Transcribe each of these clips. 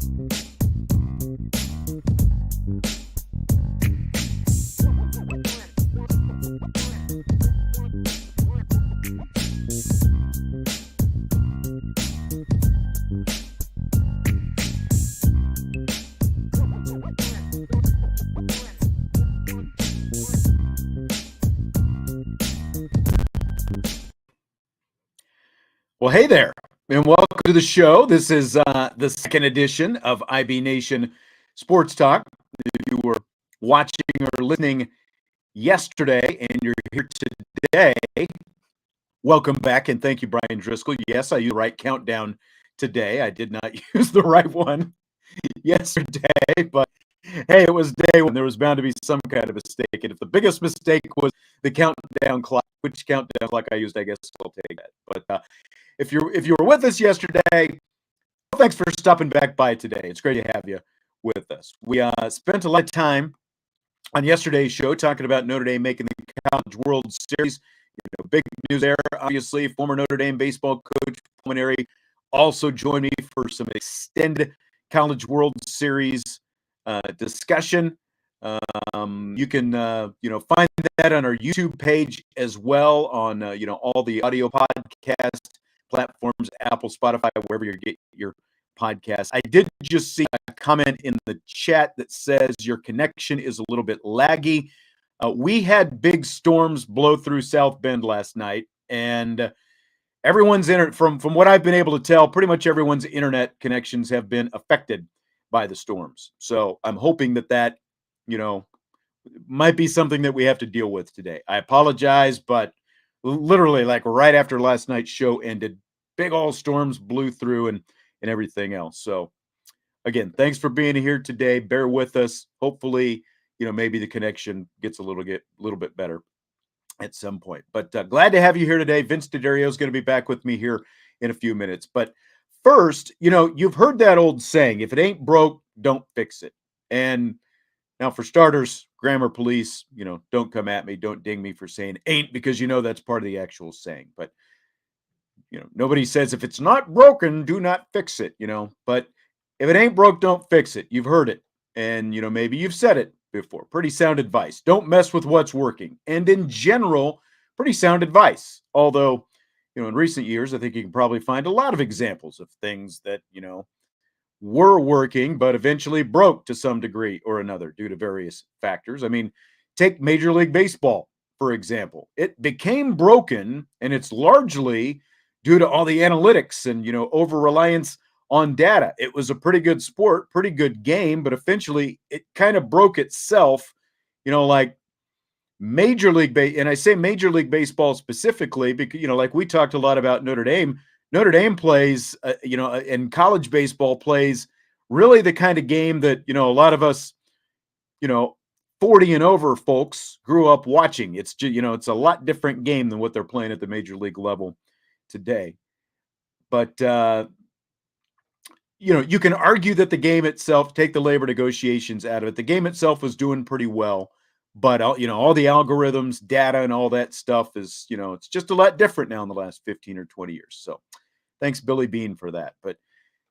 Well, hey there, and welcome to the show. This is the second edition of IB Nation Sports Talk. If you were watching or listening yesterday and you're here today, welcome back, and thank you, Brian Driscoll. Yes, I used the right countdown today. I did not use the right one yesterday, but hey, it was day one. There was bound to be some kind of mistake, and if the biggest mistake was the countdown clock, which countdown clock I used, I guess I'll take that. But if you were with us yesterday, thanks for stopping back by today. It's great to have you with us. We spent a lot of time on yesterday's show talking about Notre Dame making the College World Series. Big news there, obviously. Former Notre Dame baseball coach Pulmonary also joined me for some extended College World Series discussion. You can find that on our YouTube page as well, on all the audio podcast platforms, Apple, Spotify, wherever you get your podcast. I did just see a comment in the chat that says your connection is a little bit laggy. We had big storms blow through South Bend last night, and everyone's from what I've been able to tell, pretty much everyone's internet connections have been affected by the storms. So I'm hoping that might be something that we have to deal with today. I apologize, but literally, like right after last night's show ended, big old storms blew through and everything else. So again, thanks for being here today. Bear with us. Hopefully, maybe the connection gets a little bit better at some point. But glad to have you here today. Vince DeDario is going to be back with me here in a few minutes. But first, you've heard that old saying, if it ain't broke, don't fix it. And now for starters, grammar police, don't come at me. Don't ding me for saying ain't, because that's part of the actual saying. But, nobody says if it's not broken, do not fix it, But if it ain't broke, don't fix it. You've heard it. And, maybe you've said it before. Pretty sound advice. Don't mess with what's working. And in general, pretty sound advice. Although, in recent years, I think you can probably find a lot of examples of things that, were working, but eventually broke to some degree or another due to various factors. I mean, take Major League Baseball, for example. It became broken, and it's largely due to all the analytics and, over-reliance on data. It was a pretty good sport, pretty good game, but eventually it kind of broke itself, like Major League and I say Major League Baseball specifically because, like we talked a lot about Notre Dame. Notre Dame plays, and college baseball plays really the kind of game that, a lot of us, 40 and over folks grew up watching. It's just, it's a lot different game than what they're playing at the major league level today. But, you can argue that the game itself, take the labor negotiations out of it, the game itself was doing pretty well. But, all the algorithms, data, and all that stuff is, it's just a lot different now in the last 15 or 20 years. So thanks, Billy Bean, for that. But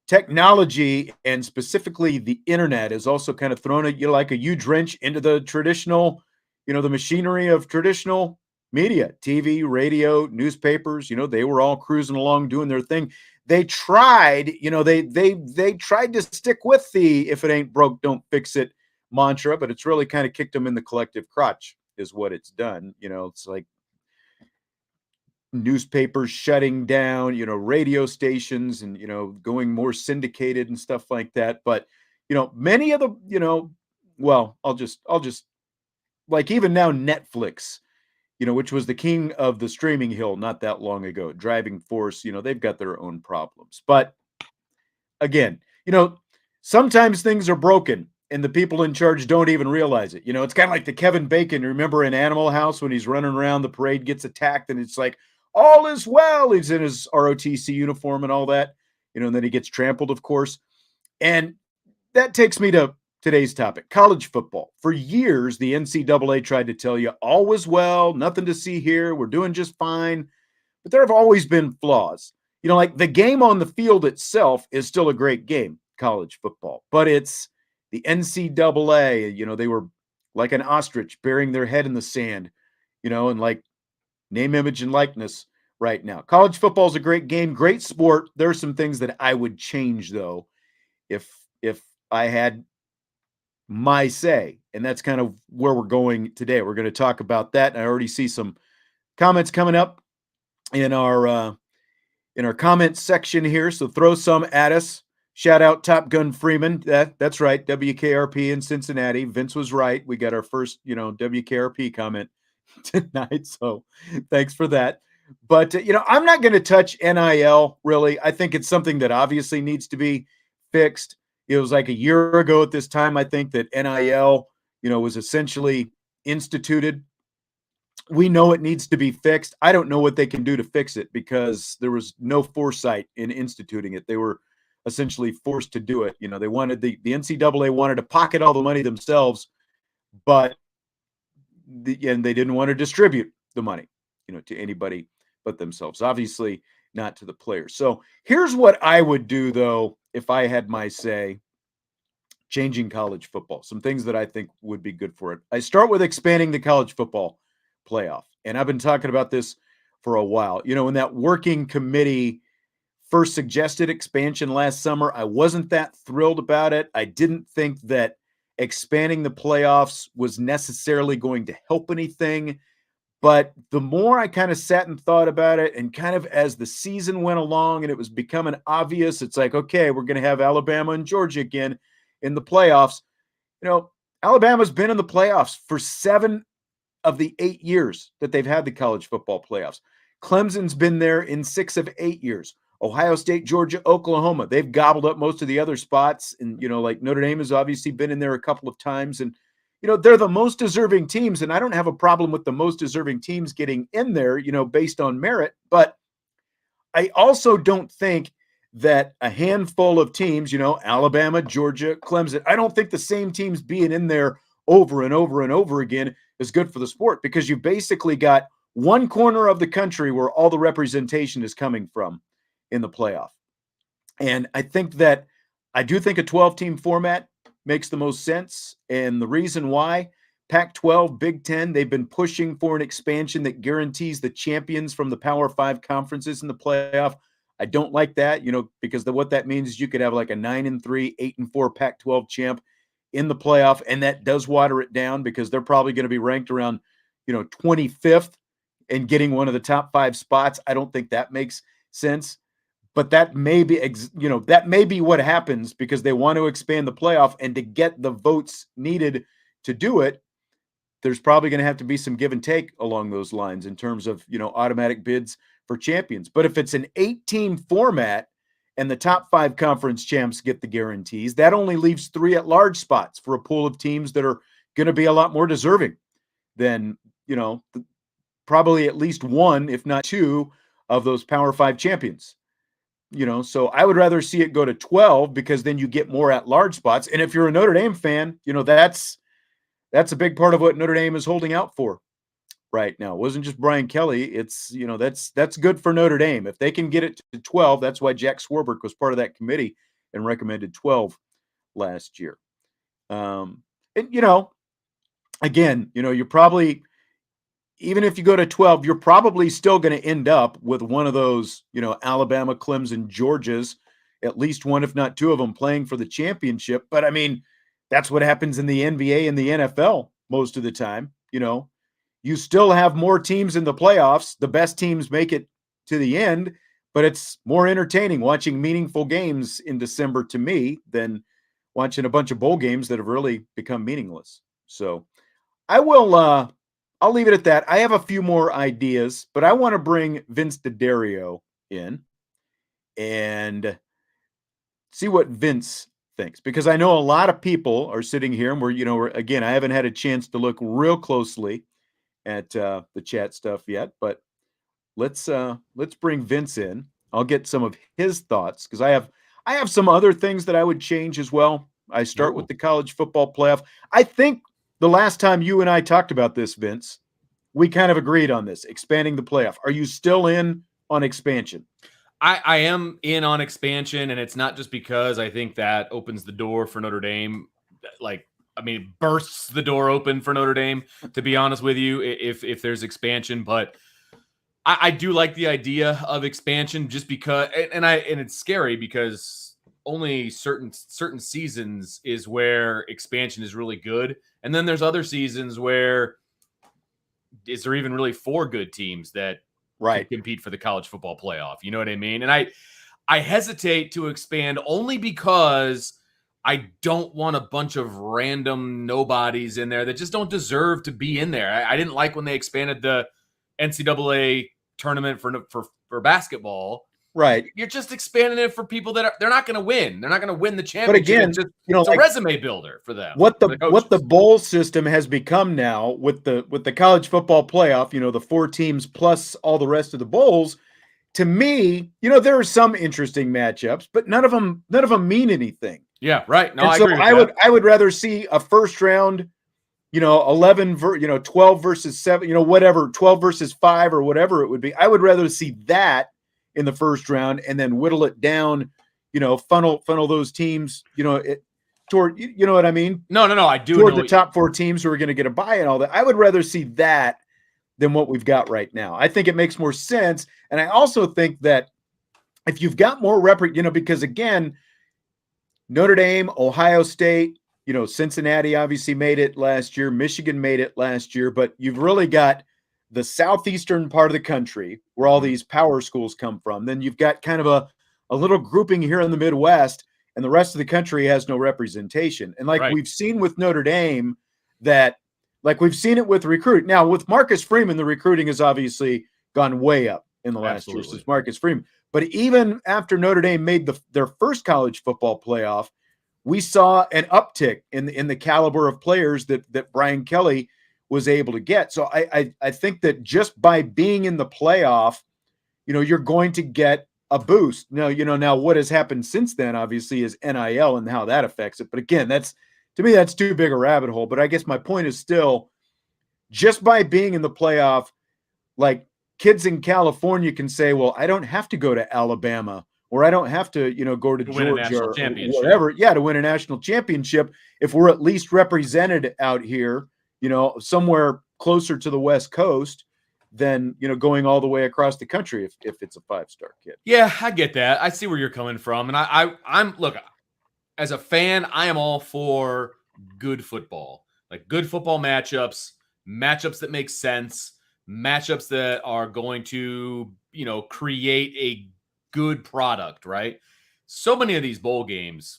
technology, and specifically the internet, has also kind of thrown it, like a huge wrench into the traditional, the machinery of traditional media, TV, radio, newspapers. They were all cruising along doing their thing. They tried, they tried to stick with the if it ain't broke, don't fix it mantra, but it's really kind of kicked them in the collective crotch is what it's done. It's like newspapers shutting down, radio stations and, going more syndicated and stuff like that. But, many of the, I'll just like even now Netflix, which was the king of the streaming hill not that long ago, driving force, they've got their own problems. But again, sometimes things are broken and the people in charge don't even realize it. It's kind of like the Kevin Bacon, remember in Animal House when he's running around, the parade gets attacked and it's like, all is well. He's in his ROTC uniform and all that, and then he gets trampled, of course. And that takes me to today's topic, college football. For years, the NCAA tried to tell you all was well, nothing to see here, we're doing just fine. But there have always been flaws. Like the game on the field itself is still a great game. college football, but it's the NCAA. They were like an ostrich burying their head in the sand, and like name, image, and likeness right now. College football is a great game, great sport. There are some things that I would change though, if I had my say, and that's kind of where we're going today. We're going to talk about that. And I already see some comments coming up in our comment section here, so throw some at us. Shout out Top Gun Freeman. That's right, WKRP in Cincinnati. Vince was right. We got our first WKRP comment tonight, so thanks for that. But I'm not going to touch NIL really. I think it's something that obviously needs to be fixed. It was like a year ago at this time, I think, that NIL was essentially instituted. We know it needs to be fixed. I don't know what they can do to fix it because there was no foresight in instituting it. They were essentially forced to do it. They wanted the NCAA wanted to pocket all the money themselves, but and they didn't want to distribute the money, to anybody but themselves. Obviously, not to the players. So here's what I would do though if I had my say. Changing college football, some things that I think would be good for it. I start with expanding the college football playoff. And I've been talking about this for a while. When that working committee first suggested expansion last summer, I wasn't that thrilled about it. I didn't think that expanding the playoffs was necessarily going to help anything. But the more I kind of sat and thought about it, and kind of as the season went along and it was becoming obvious, it's like, okay, we're going to have Alabama and Georgia again in the playoffs. Alabama's been in the playoffs for 7 of the 8 years that they've had the college football playoffs. Clemson's been there in 6 of 8 years. Ohio State, Georgia, Oklahoma, they've gobbled up most of the other spots. And, like Notre Dame has obviously been in there a couple of times. And, they're the most deserving teams. And I don't have a problem with the most deserving teams getting in there, based on merit. But I also don't think that a handful of teams, Alabama, Georgia, Clemson, I don't think the same teams being in there over and over and over again is good for the sport, because you basically got one corner of the country where all the representation is coming from in the playoff. And I think that I do think a 12-team format makes the most sense. And the reason why, Pac-12, Big Ten, they've been pushing for an expansion that guarantees the champions from the Power 5 conferences in the playoff. I don't like that, because what that means is you could have like a 9-3, 8-4 Pac-12 champ in the playoff, and that does water it down because they're probably going to be ranked around, 25th and getting one of the top 5 spots. I don't think that makes sense, but that may be, that may be what happens because they want to expand the playoff, and to get the votes needed to do it, there's probably going to have to be some give and take along those lines in terms of, automatic bids for champions. But if it's an 8-team format and the top 5 conference champs get the guarantees, that only leaves 3 at-large spots for a pool of teams that are going to be a lot more deserving than, probably at least 1, if not 2, of those Power 5 champions. So I would rather see it go to 12 because then you get more at-large spots. And if you're a Notre Dame fan, that's a big part of what Notre Dame is holding out for right now. It wasn't just Brian Kelly. It's, that's good for Notre Dame. If they can get it to 12, that's why Jack Swarbrick was part of that committee and recommended 12 last year. And, again, you're probably, even if you go to 12, you're probably still going to end up with one of those, Alabama, Clemson, Georgia's, at least one, if not 2 of them playing for the championship. But I mean, that's what happens in the NBA and the NFL most of the time. You still have more teams in the playoffs. The best teams make it to the end, but it's more entertaining watching meaningful games in December to me than watching a bunch of bowl games that have really become meaningless. So I'll leave it at that. I have a few more ideas, but I want to bring Vince DeDario in and see what Vince thinks, because I know a lot of people are sitting here and again, I haven't had a chance to look real closely at the chat stuff yet, but let's bring Vince in. I'll get some of his thoughts because I have some other things that I would change as well. I start with the college football playoff. I think the last time you and I talked about this, Vince, we kind of agreed on this, expanding the playoff. Are you still in on expansion? I am in on expansion, and it's not just because I think that opens the door for Notre Dame. It bursts the door open for Notre Dame, to be honest with you, if there's expansion. But I do like the idea of expansion just because, and it's scary because only certain seasons is where expansion is really good. And then there's other seasons where is there even really 4 good teams that Right. can compete for the college football playoff? You know what I mean? And I hesitate to expand only because I don't want a bunch of random nobodies in there that just don't deserve to be in there. I didn't like when they expanded the NCAA tournament for basketball. Right. You're just expanding it for people that they're not going to win. They're not going to win the championship. But again, it's just, it's a resume builder for them. What the bowl system has become now with the college football playoff, the 4 teams plus all the rest of the bowls, to me, there are some interesting matchups, but none of them mean anything. Yeah, right. No, and I so agree with that. I would rather see a first round, 12 versus 7, whatever, 12 versus 5 or whatever it would be. I would rather see that in the first round and then whittle it down, funnel those teams, toward, you know what I mean? No, I do. Toward the top 4 teams who are going to get a bye and all that. I would rather see that than what we've got right now. I think it makes more sense. And I also think that if you've got more because again, Notre Dame, Ohio State, Cincinnati obviously made it last year. Michigan made it last year, but you've really got the southeastern part of the country where all these power schools come from. Then you've got kind of a little grouping here in the Midwest, and the rest of the country has no representation. And we've seen with Notre Dame that, we've seen it with recruit. Now with Marcus Freeman, the recruiting has obviously gone way up in the last year since Marcus Freeman. But even after Notre Dame made their first college football playoff, we saw an uptick in the caliber of players that Brian Kelly was able to get. So I think that just by being in the playoff, you're going to get a boost. Now what has happened since then, obviously, is NIL and how that affects it. But again, to me, that's too big a rabbit hole. But I guess my point is still, just by being in the playoff, kids in California can say, well, I don't have to go to Alabama, or I don't have to, go to Georgia or whatever. Yeah, to win a national championship. If we're at least represented out here, somewhere closer to the West Coast than, going all the way across the country if it's a 5-star kid. Yeah, I get that. I see where you're coming from. And I'm look, as a fan, I am all for good football, good football matchups that make sense, matchups that are going to, create a good product, right? So many of these bowl games,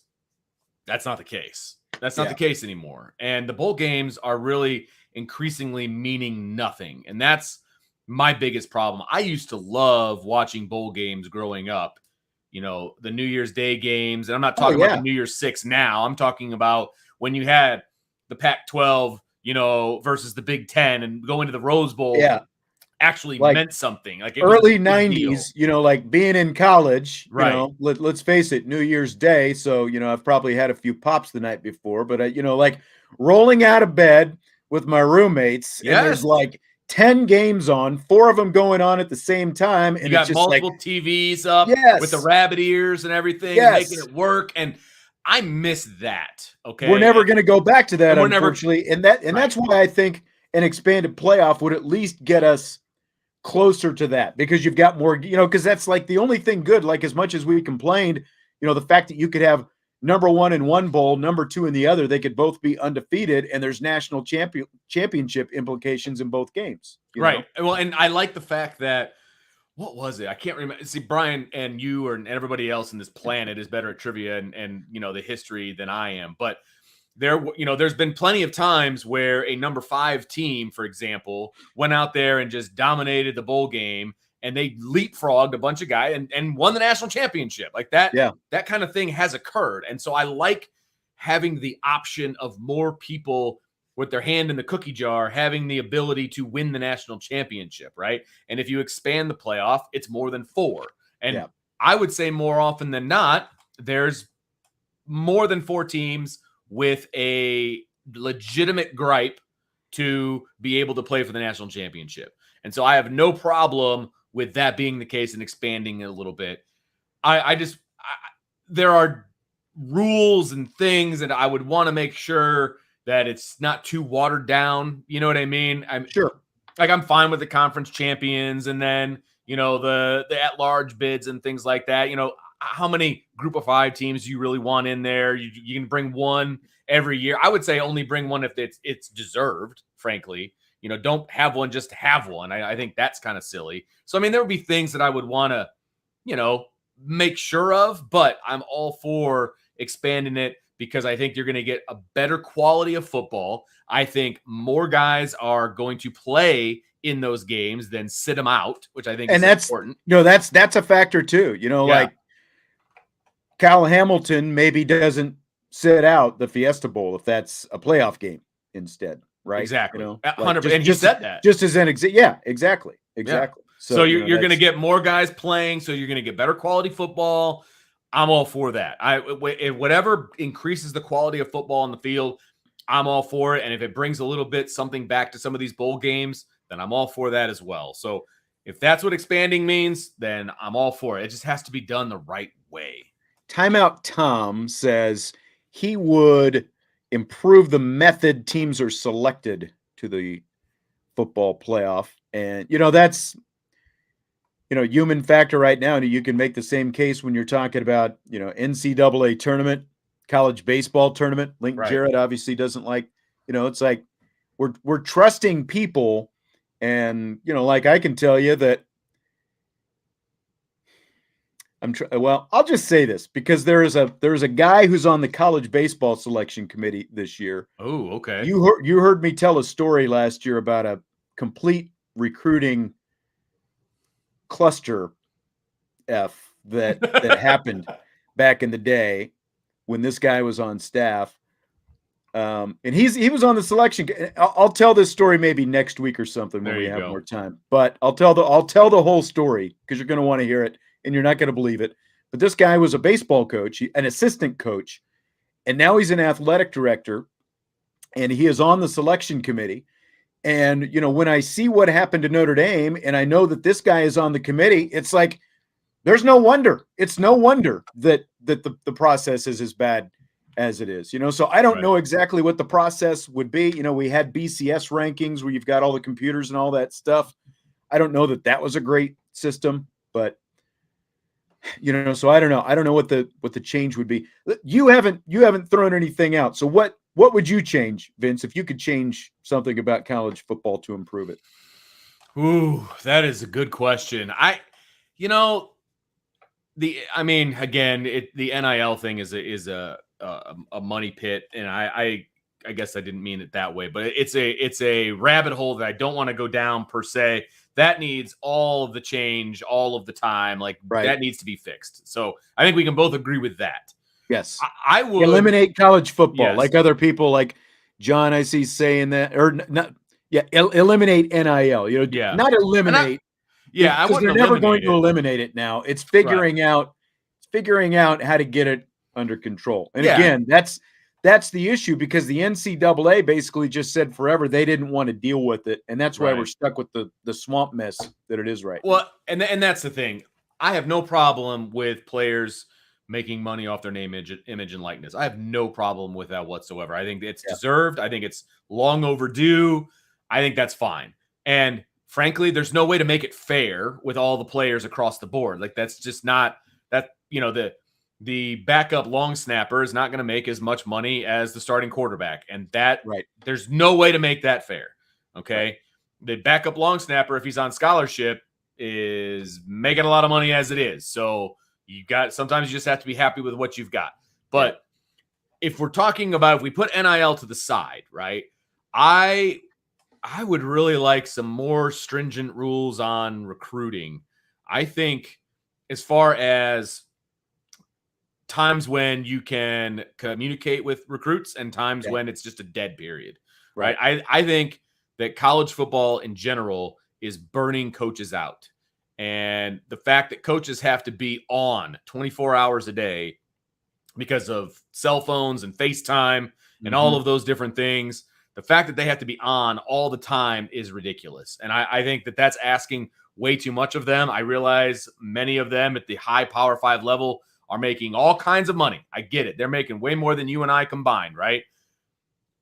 that's not the case. That's not the case anymore. And the bowl games are really increasingly meaning nothing. And that's my biggest problem. I used to love watching bowl games growing up, the New Year's Day games. And I'm not talking about the New Year's 6 now. I'm talking about when you had the Pac-12, versus the Big Ten and going to the Rose Bowl. Yeah. Actually meant something. Early 90s, being in college, right. Let's face it, New Year's Day. So, I've probably had a few pops the night before, but rolling out of bed with my roommates, and there's 10 games on, 4 of them going on at the same time. And you got it's just multiple TVs up with the rabbit ears and everything, making it work. And I miss that. Okay. We're never going to go back to that, unfortunately. That's why I think an expanded playoff would at least get us closer to that, because you've got more, because that's the only thing good. As much as we complained, the fact that you could have number 1 in one bowl, number 2 in the other, they could both be undefeated, and there's national championship implications in both games. Right. Well, and I like the fact that, what was it? I can't remember. See, Brian and you and everybody else in this planet is better at trivia and the history than I am. But there's been plenty of times where a number 5 team, for example, went out there and just dominated the bowl game, and they leapfrogged a bunch of guys and won the national championship. That. Yeah. That kind of thing has occurred. And so I like having the option of more people with their hand in the cookie jar, having the ability to win the national championship, right? And if you expand the playoff, it's more than 4. And I would say more often than not, there's more than 4 teams with a legitimate gripe to be able to play for the national championship. And so I have no problem with that being the case and expanding it a little bit. there are rules and things, and I would want to make sure that it's not too watered down. You know what I mean? I'm fine with the conference champions, and then the at-large bids and things like that. How many group of 5 teams do you really want in there? You can bring one every year. I would say only bring one if it's deserved, frankly. Don't have one just to have one. I think that's kind of silly. So, I mean, there would be things that I would want to, make sure of, but I'm all for expanding it because I think you're going to get a better quality of football. I think more guys are going to play in those games than sit them out, which I think is important. That's a factor too. Like Cal Hamilton maybe doesn't sit out the Fiesta Bowl if that's a playoff game instead, right? Exactly. 100%. And he said that. Just as an example. Yeah, exactly. Yeah. So you're going to get more guys playing, so you're going to get better quality football. I'm all for that. Whatever increases the quality of football on the field, I'm all for it. And if it brings a little bit something back to some of these bowl games, then I'm all for that as well. So if that's what expanding means, then I'm all for it. It just has to be done the right way. Timeout Tom says he would improve the method teams are selected to the football playoff. And, that's, human factor right now. And you can make the same case when you're talking about, NCAA tournament, college baseball tournament. Lincoln Jarrett obviously doesn't like, it's like we're trusting people. And, like I can tell you that I'll just say this because there is a guy who's on the college baseball selection committee this year. Oh, okay. You heard me tell a story last year about a complete recruiting cluster that happened back in the day when this guy was on staff. And he was on the selection. I'll tell this story maybe next week or something when we have more time. But I'll tell the whole story because you're going to want to hear it and you're not going to believe it. But this guy was a baseball coach, an assistant coach, and now he's an athletic director, and he is on the selection committee. And when I see what happened to Notre Dame, and I know that this guy is on the committee, it's like there's no wonder. It's no wonder that the process is as bad as it is, so I don't know exactly what the process would be. We had BCS rankings where you've got all the computers and all that stuff. I don't know that was a great system, but so I don't know. I don't know what the change would be. You haven't thrown anything out. So what would you change, Vince, if you could change something about college football to improve it? Ooh, that is a good question. The NIL thing is a money pit, and I guess I didn't mean it that way, but it's a rabbit hole that I don't want to go down per se. That needs all of the change all of the time. That needs to be fixed. So I think we can both agree with that. Yes. I would eliminate college football, like other people like John I see saying that, or not. Yeah. Eliminate NIL, not eliminate. Because they're never going to eliminate it now. It's figuring out how to get it under control. And again, that's the issue because the NCAA basically just said forever they didn't want to deal with it, and that's why we're stuck with the swamp mess that it is right now. Well, and that's the thing. I have no problem with players making money off their name, image, and likeness. I have no problem with that whatsoever. I think it's deserved. I think it's long overdue. I think that's fine. And frankly, there's no way to make it fair with all the players across the board. That's just not that. The backup long snapper is not going to make as much money as the starting quarterback. And there's no way to make that fair. Okay. Right. The backup long snapper, if he's on scholarship, is making a lot of money as it is. So sometimes you just have to be happy with what you've got. But if we're talking about, if we put NIL to the side, right, I would really like some more stringent rules on recruiting. I think as far as times when you can communicate with recruits and times when it's just a dead period, right? I think that college football in general is burning coaches out. And the fact that coaches have to be on 24 hours a day because of cell phones and FaceTime and all of those different things, The fact that they have to be on all the time is ridiculous. And I think that that's asking way too much of them. I realize many of them at the high Power 5 level are making all kinds of money. I get it. They're making way more than you and I combined, right?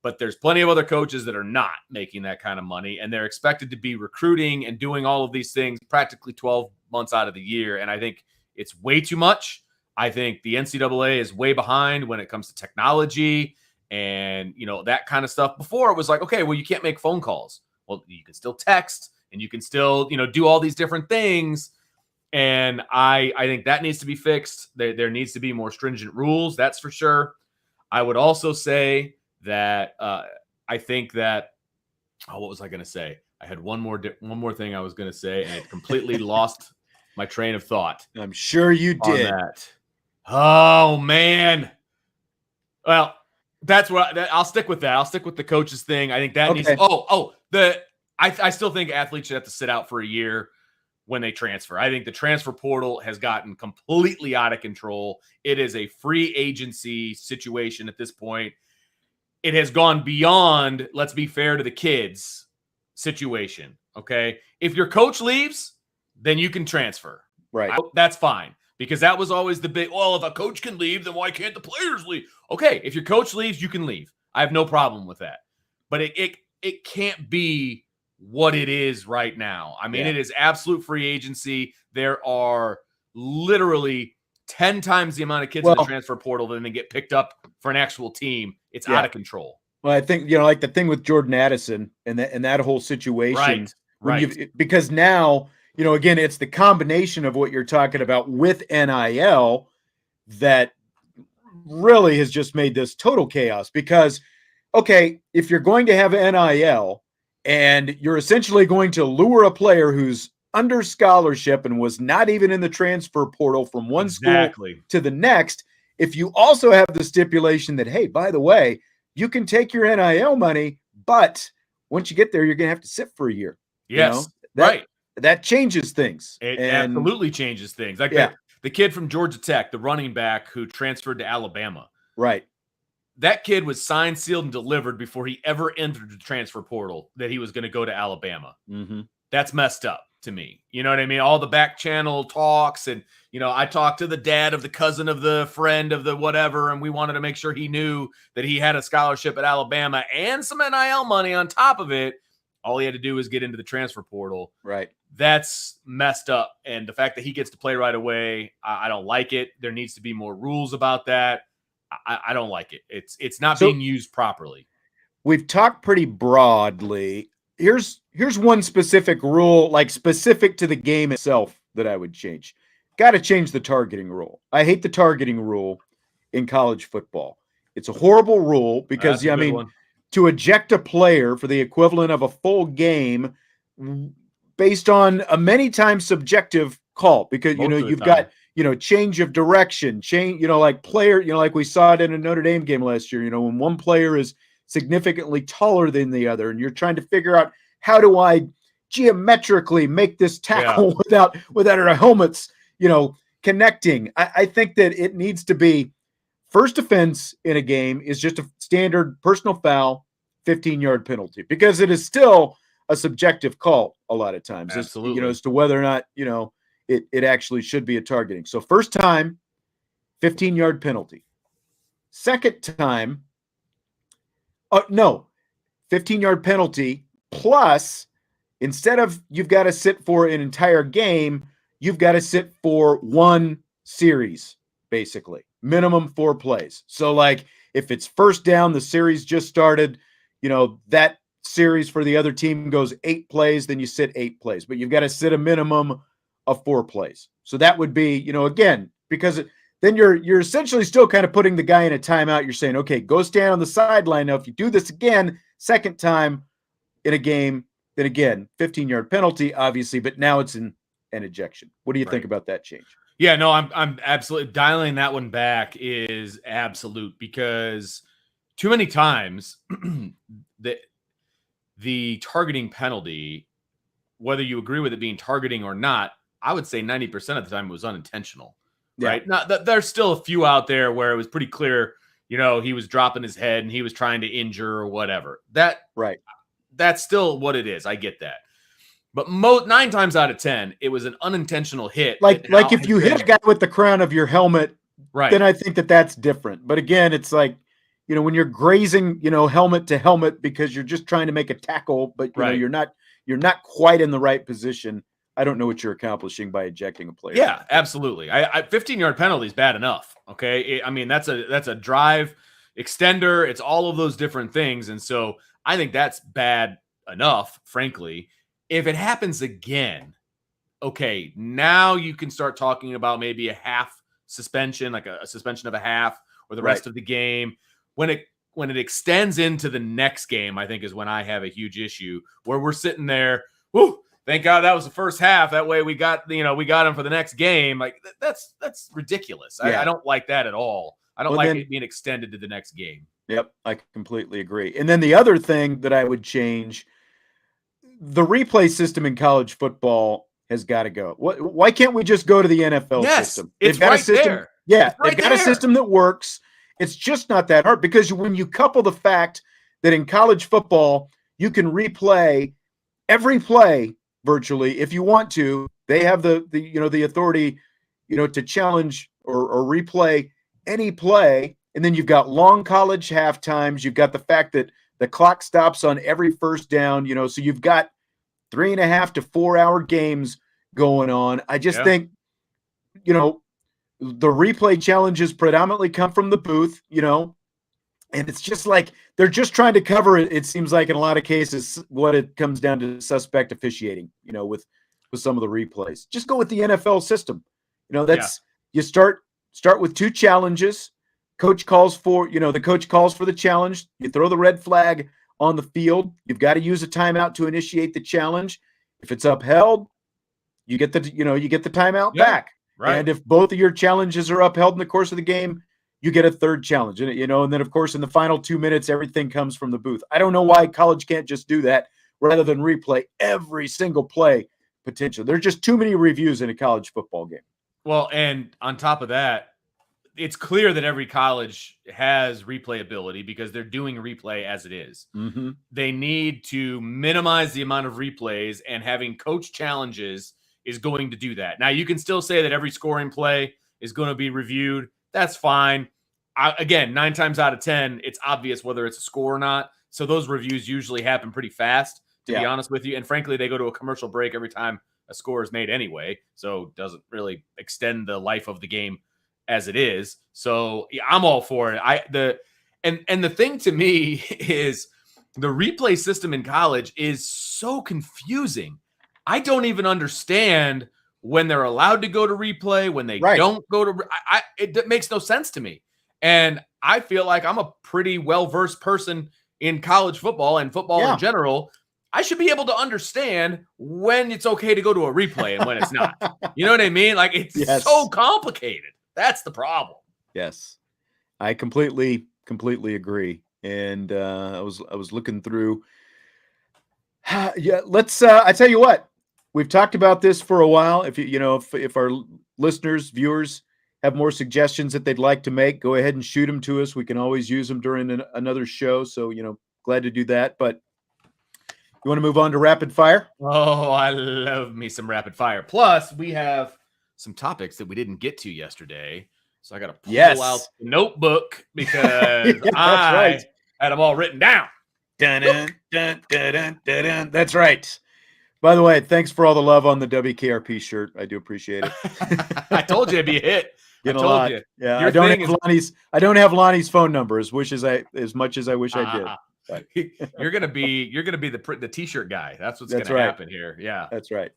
But there's plenty of other coaches that are not making that kind of money, and they're expected to be recruiting and doing all of these things practically 12 months out of the year. And I think it's way too much. I think the NCAA is way behind when it comes to technology and, that kind of stuff. Before it was like, okay, well, you can't make phone calls. Well, you can still text and you can still, do all these different things. And I think that needs to be fixed. There needs to be more stringent rules. That's for sure. I would also say that I think that, what was I going to say? I had one more thing I was going to say, and it completely lost my train of thought. I'm sure you did. That. Oh, man. Well, that's what I'll stick with that. I'll stick with the coaches thing. I think that needs. I still think athletes should have to sit out for a year when they transfer. I think the transfer portal has gotten completely out of control. It is a free agency situation at this point. It has gone beyond, let's be fair to the kids situation. Okay. If your coach leaves, then you can transfer. Right. That's fine. Because that was always the big, well, if a coach can leave, then why can't the players leave? Okay, if your coach leaves, you can leave. I have no problem with that. But it can't be what it is right now. I mean, It is absolute free agency. There are literally 10 times the amount of kids in the transfer portal than they get picked up for an actual team. It's out of control. Well, I think, like the thing with Jordan Addison and that whole situation. Right. Because now, again, it's the combination of what you're talking about with NIL that really has just made this total chaos. Because, okay, if you're going to have NIL and you're essentially going to lure a player who's under scholarship and was not even in the transfer portal from one school to the next, if you also have the stipulation that, hey, by the way, you can take your NIL money, but once you get there, you're going to have to sit for a year. Yes, That changes things. It absolutely changes things. Like the kid from Georgia Tech, the running back who transferred to Alabama. Right. That kid was signed, sealed, and delivered before he ever entered the transfer portal that he was going to go to Alabama. Mm-hmm. That's messed up to me. You know what I mean? All the back channel talks and, I talked to the dad of the cousin of the friend of the whatever, and we wanted to make sure he knew that he had a scholarship at Alabama and some NIL money on top of it. All he had to do was get into the transfer portal. Right. That's messed up. And the fact that he gets to play right away, I don't like it. There needs to be more rules about that. I don't like it. It's not being used properly. We've talked pretty broadly. Here's one specific rule, like specific to the game itself, that I would change. Got to change the targeting rule. I hate the targeting rule in college football. It's a horrible rule because, to eject a player for the equivalent of a full game based on a many times subjective call, because, you've got, change of direction, like player, like we saw it in a Notre Dame game last year, when one player is significantly taller than the other, and you're trying to figure out, how do I geometrically make this tackle without our helmets, connecting? I think that it needs to be first offense in a game is just a standard personal foul, 15-yard penalty, because it is still a subjective call a lot of times. Absolutely. As to whether or not, it actually should be a targeting. So first time, 15-yard penalty. Second time, 15-yard penalty plus, instead of you've got to sit for an entire game, you've got to sit for one series, basically. Minimum 4 plays. So, like, if it's first down, the series just started, that series for the other team goes 8 plays, then you sit 8 plays. But you've got to sit a minimum of 4 plays. So that would be, again, because then you're essentially still kind of putting the guy in a timeout. You're saying, okay, go stand on the sideline. Now, if you do this again, second time in a game, then again, 15-yard penalty, obviously, but now it's an ejection. What do you think about that change? Yeah, no, I'm absolutely dialing that one back is absolute, because too many times the targeting penalty, whether you agree with it being targeting or not, I would say 90% of the time it was unintentional, right? Now, there's still a few out there where it was pretty clear, he was dropping his head and he was trying to injure or whatever. Right. That's still what it is. I get that. But 9 times out of 10, it was an unintentional hit. Like if you hit a guy with the crown of your helmet, right, then I think that's different. But again, it's like, when you're grazing, helmet to helmet because you're just trying to make a tackle, but you're not quite in the right position. I don't know what you're accomplishing by ejecting a player. Yeah, absolutely. 15-yard penalty is bad enough. Okay. That's a drive extender. It's all of those different things. And so I think that's bad enough, frankly. If it happens again, okay, now you can start talking about maybe a half suspension, like a suspension of a half or the rest of the game. When it extends into the next game, I think is when I have a huge issue where we're sitting there, whoo, thank God that was the first half. That way we got him for the next game. Like that's ridiculous. I don't like that at all. I don't like it being extended to the next game. Yep, I completely agree. And then the other thing that I would change, the replay system in college football has got to go. Why can't we just go to the NFL system? It's right there. Yeah, they've got a system that works. It's just not that hard because when you couple the fact that in college football, you can replay every play virtually if you want to. They have the authority, to challenge or replay any play. And then you've got long college half times. You've got the fact that the clock stops on every first down, so you've got 3.5 to 4 hour games going on. I just think, the replay challenges predominantly come from the booth, and it's just like they're just trying to cover it. It seems like in a lot of cases, what it comes down to suspect officiating, with some of the replays. Just go with the NFL system. You start with 2 challenges. Coach calls for the challenge. You throw the red flag on the field. You've got to use a timeout to initiate the challenge. If it's upheld, you get the timeout back. Right. And if both of your challenges are upheld in the course of the game, you get a third challenge. And and then of course in the final 2 minutes, everything comes from the booth. I don't know why college can't just do that rather than replay every single play potential. There's just too many reviews in a college football game. Well, and on top of that, it's clear that every college has replayability because they're doing replay as it is. Mm-hmm. They need to minimize the amount of replays, and having coach challenges is going to do that. Now, you can still say that every scoring play is going to be reviewed. That's fine. Again, 9 times out of 10, it's obvious whether it's a score or not. So those reviews usually happen pretty fast, to be honest with you. And frankly, they go to a commercial break every time a score is made anyway. So it doesn't really extend the life of the game as it is. So yeah, I'm all for it. And the thing to me is the replay system in college is so confusing. I don't even understand when they're allowed to go to replay, when they don't go to. It makes no sense to me. And I feel like I'm a pretty well-versed person in college football and football in general. I should be able to understand when it's okay to go to a replay and when it's not. You know what I mean? Like it's so complicated. That's the problem. Yes, I completely agree. And I was looking through. Let's. I tell you what, we've talked about this for a while. If our listeners, viewers have more suggestions that they'd like to make, go ahead and shoot them to us. We can always use them during another show. So glad to do that. But you want to move on to rapid fire? Oh, I love me some rapid fire. Plus, we have some topics that we didn't get to yesterday. So I got to pull out the notebook because I had them all written down. Dun, dun, dun, dun, dun, dun, dun. That's right. By the way, thanks for all the love on the WKRP shirt. I do appreciate it. I told you it'd be a hit. I told you. Yeah, I don't have Lonnie's phone number as much as I wish I did. But. You're gonna be the t-shirt guy. That's what's gonna happen here. Yeah, that's right.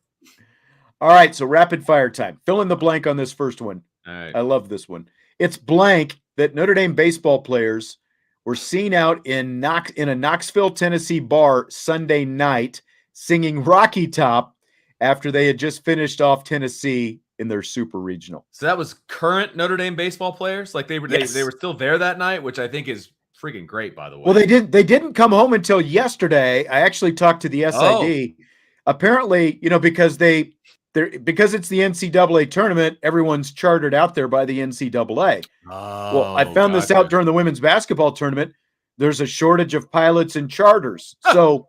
All right, so rapid fire time. Fill in the blank on this first one. All right. I love this one. It's blank that Notre Dame baseball players were seen out in a Knoxville, Tennessee bar Sunday night singing Rocky Top after they had just finished off Tennessee in their super regional. So that was current Notre Dame baseball players? Like they were still there that night, which I think is freaking great, by the way. Well, they didn't come home until yesterday. I actually talked to the SID. Apparently, because they because it's the NCAA tournament, everyone's chartered out there by the NCAA. Well, I found this out during the women's basketball tournament. There's a shortage of pilots and charters. So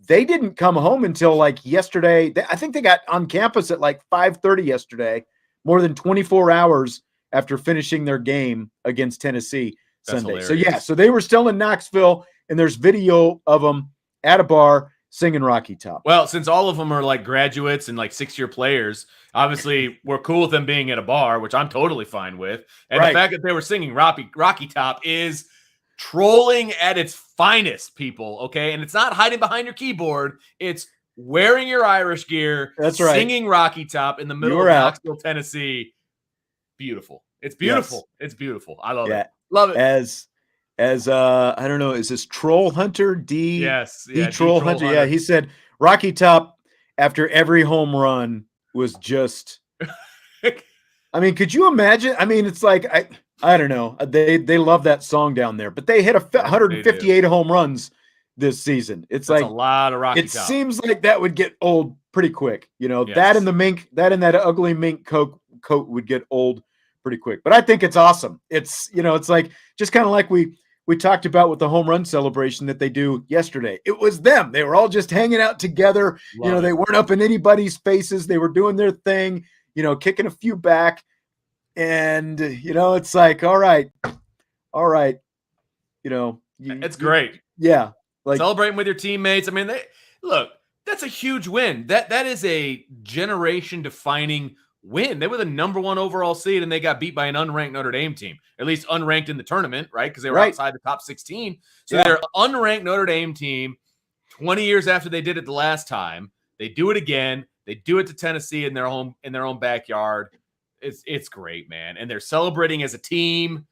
they didn't come home until like yesterday. I think they got on campus at like 5:30 yesterday, more than 24 hours after finishing their game against Tennessee Sunday. Hilarious. So they were still in Knoxville, and there's video of them at a bar singing Rocky Top. Well, since all of them are like graduates and like 6-year players, obviously we're cool with them being at a bar, which I'm totally fine with. And the fact that they were singing Rocky Top is trolling at its finest, people. Okay. And it's not hiding behind your keyboard. It's wearing your Irish gear. That's right. Singing Rocky Top in the middle of Knoxville, Tennessee. Beautiful. It's beautiful. Yes. It's beautiful. I love it. Love it. As I don't know, is this Troll Hunter D? Yes. D Troll Hunter. Yeah, he said Rocky Top after every home run was just I mean, could you imagine? I mean, it's like I don't know. They love that song down there, but they hit 158 home runs this season. That's like a lot of Rocky Top. It seems like that would get old pretty quick. You know, that and that ugly mink coat would get old pretty quick. But I think it's awesome. It's, you know, it's like just kind of like we talked about with the home run celebration that they do yesterday. It was them. They were all just hanging out together. They weren't up in anybody's faces. They were doing their thing, kicking a few back. And, it's like, all right. It's great. Yeah. Like celebrating with your teammates. I mean, that's a huge win. That is a generation defining win. They were the number 1 overall seed, and they got beat by an unranked Notre Dame team, at least unranked in the tournament, right? Because they were outside the top 16. So they're an unranked Notre Dame team 20 years after they did it the last time. They do it again. They do it to Tennessee in their own backyard. It's great, man. And they're celebrating as a team.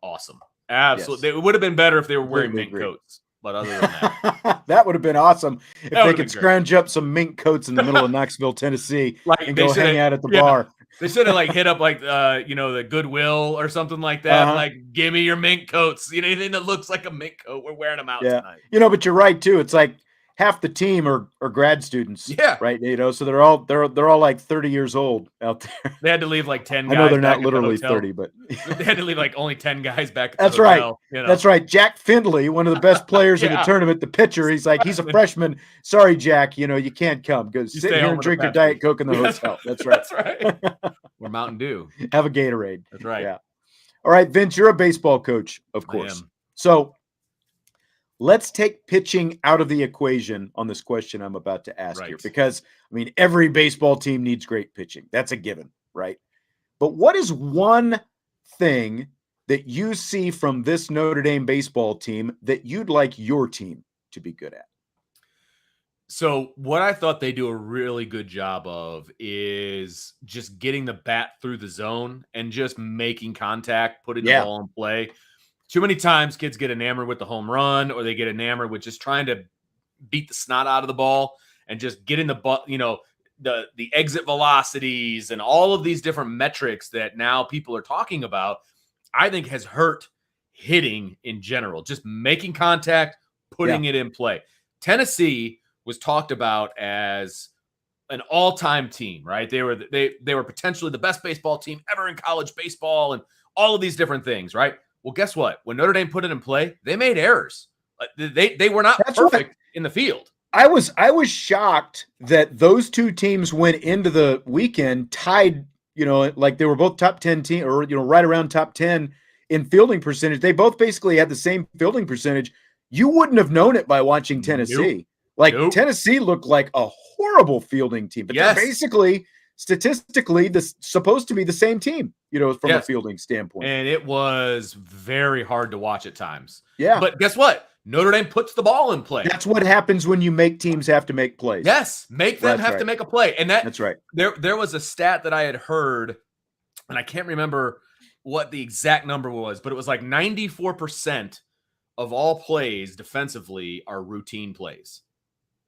Awesome. Absolutely. Yes. It would have been better if they were wearing mink coats. But other than that, that would have been awesome if they could scrounge up some mink coats in the middle of Knoxville, Tennessee, and go hang out at the bar. They should have hit up the Goodwill or something like that. Like, give me your mink coats. Anything that looks like a mink coat, we're wearing them out tonight. But you're right too. It's like half the team are grad students. Yeah. Right. So they're all like 30 years old out there. They had to leave 10 guys. I know they're not literally 30, but they had to leave only 10 guys back at That's the hotel, right. That's right. Jack Findlay, one of the best players in the tournament, the pitcher, he's a freshman. Sorry, Jack, you can't come. Go sit here and drink your Diet Coke in the hotel. That's right. That's right. Or Mountain Dew. Have a Gatorade. That's right. Yeah. All right, Vince, you're a baseball coach, of course. So let's take pitching out of the equation on this question I'm about to ask here, because, every baseball team needs great pitching. That's a given, right? But what is one thing that you see from this Notre Dame baseball team that you'd like your team to be good at? So what I thought they do a really good job of is just getting the bat through the zone and just making contact, putting the ball in play. Too many times kids get enamored with the home run, or they get enamored with just trying to beat the snot out of the ball and just getting the exit velocities and all of these different metrics that now people are talking about, I think has hurt hitting in general. Just making contact, putting it in play. Tennessee was talked about as an all-time team, right? They were potentially the best baseball team ever in college baseball and all of these different things, right? Well, guess what? When Notre Dame put it in play, they made errors. They were not perfect in the field. I was shocked that those two teams went into the weekend tied, like they were both top 10 team, or right around top 10 in fielding percentage. They both basically had the same fielding percentage. You wouldn't have known it by watching Tennessee. Tennessee looked like a horrible fielding team, but they're basically statistically supposed to be the same team, from a fielding standpoint. And it was very hard to watch at times. Yeah. But guess what? Notre Dame puts the ball in play. That's what happens when you make teams have to make plays. Yes. Make them have to make a play. And that's right. There was a stat that I had heard, and I can't remember what the exact number was, but it was 94% of all plays defensively are routine plays.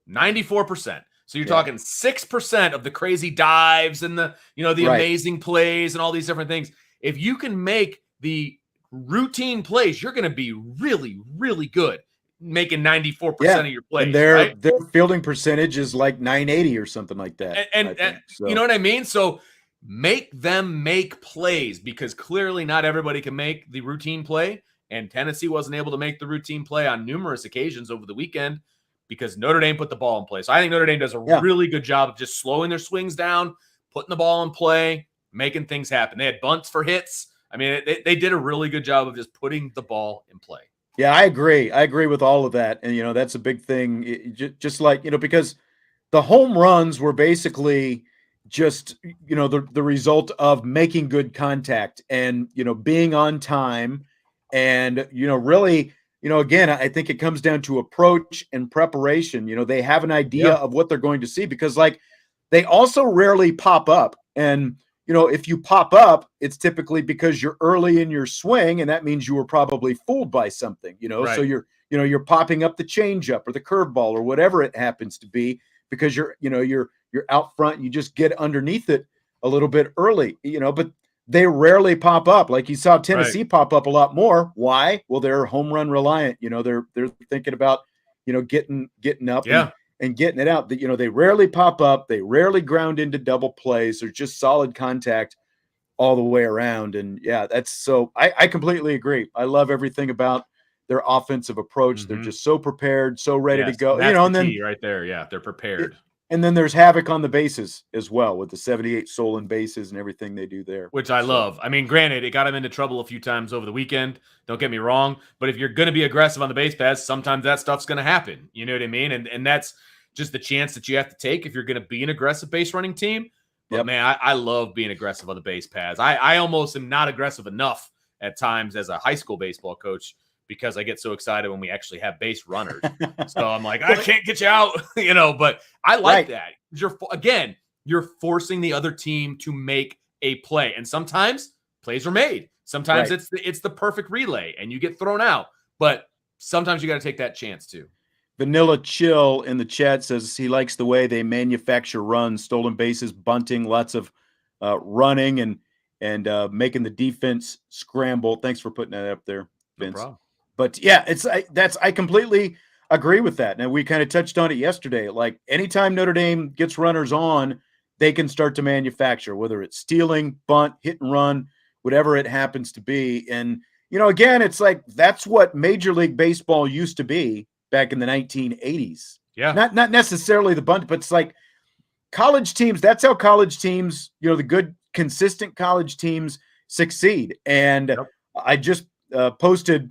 94%. So you're talking 6% of the crazy dives and the amazing plays and all these different things. If you can make the routine plays, you're going to be really, really good. making 94% of your plays, and right? their fielding percentage is like 980 or something like that. And So. you know what I mean? So make them make plays, because clearly not everybody can make the routine play. And Tennessee wasn't able to make the routine play on numerous occasions over the weekend because Notre Dame put the ball in play. So I think Notre Dame does a really good job of just slowing their swings down, putting the ball in play, making things happen. They had bunts for hits. I mean, they did a really good job of just putting the ball in play. Yeah, I agree. I agree with all of that. And, that's a big thing. Just like, because the home runs were basically just, the result of making good contact and, being on time. And, really, again, I think it comes down to approach and preparation. They have an idea of what they're going to see because, like, they also rarely pop up. And, if you pop up, it's typically because you're early in your swing, and that means you were probably fooled by something, Right. So you're popping up the changeup or the curveball or whatever it happens to be because you're out front. You just get underneath it a little bit early, but they rarely pop up. Like you saw Tennessee pop up a lot more. Why? Well, they're home run reliant. They're thinking about, getting up and getting it out. They rarely pop up. They rarely ground into double plays. They're just solid contact all the way around. And that's so I completely agree. I love everything about their offensive approach. Mm-hmm. They're just so prepared, so ready to go. That's and then right there. Yeah, they're prepared. And then there's havoc on the bases as well with the 78 stolen bases and everything they do there. Which I love. I mean, granted, it got him into trouble a few times over the weekend. Don't get me wrong. But if you're going to be aggressive on the base paths, sometimes that stuff's going to happen. You know what I mean? And that's just the chance that you have to take if you're going to be an aggressive base running team. But man, I love being aggressive on the base paths. I almost am not aggressive enough at times as a high school baseball coach because I get so excited when we actually have base runners. So I'm like, I can't get you out, but I like that. You're forcing the other team to make a play. And sometimes plays are made. Sometimes it's the perfect relay and you get thrown out. But sometimes you got to take that chance too. Vanilla Chill in the chat says he likes the way they manufacture runs, stolen bases, bunting, lots of running and making the defense scramble. Thanks for putting that up there, Vince. No problem. But I completely agree with that. And we kind of touched on it yesterday. Like anytime Notre Dame gets runners on, they can start to manufacture, whether it's stealing, bunt, hit and run, whatever it happens to be. And, again, it's like that's what Major League Baseball used to be back in the 1980s. Yeah. Not necessarily the bunt, but it's like college teams. That's how college teams, the good, consistent college teams succeed. And I just posted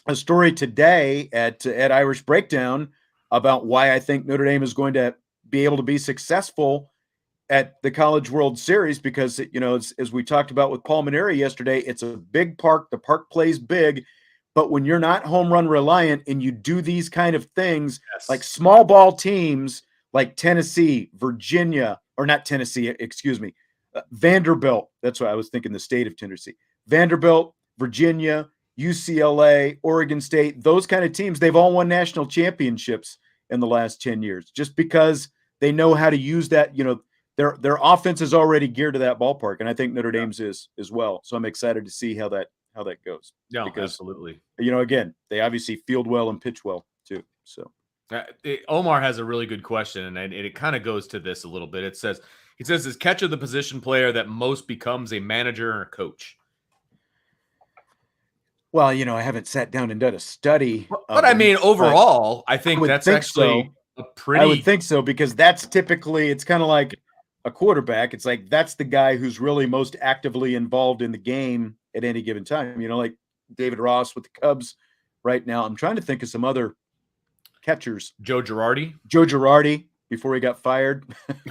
a story today at Irish Breakdown about why I think Notre Dame is going to be able to be successful at the College World Series because, as we talked about with Paul Maneri yesterday, it's a big park. The park plays big. But when you're not home run reliant and you do these kind of things, like small ball teams like Tennessee, Virginia, or not Tennessee, excuse me, Vanderbilt. That's what I was thinking, the state of Tennessee. Vanderbilt, Virginia, UCLA, Oregon State, those kind of teams, they've all won national championships in the last 10 years just because they know how to use that. Their offense is already geared to that ballpark. And I think Notre Dame's is as well. So I'm excited to see how that goes. Yeah, because, absolutely. Again, they obviously field well and pitch well too. So Omar has a really good question, and it kind of goes to this a little bit. He says, is catcher the position player that most becomes a manager or a coach? Well, I haven't sat down and done a study. But I mean, overall, I think that's actually a pretty. I would think so because that's typically, it's kind of like a quarterback. It's like that's the guy who's really most actively involved in the game at any given time. Like David Ross with the Cubs right now. I'm trying to think of some other catchers. Joe Girardi before he got fired.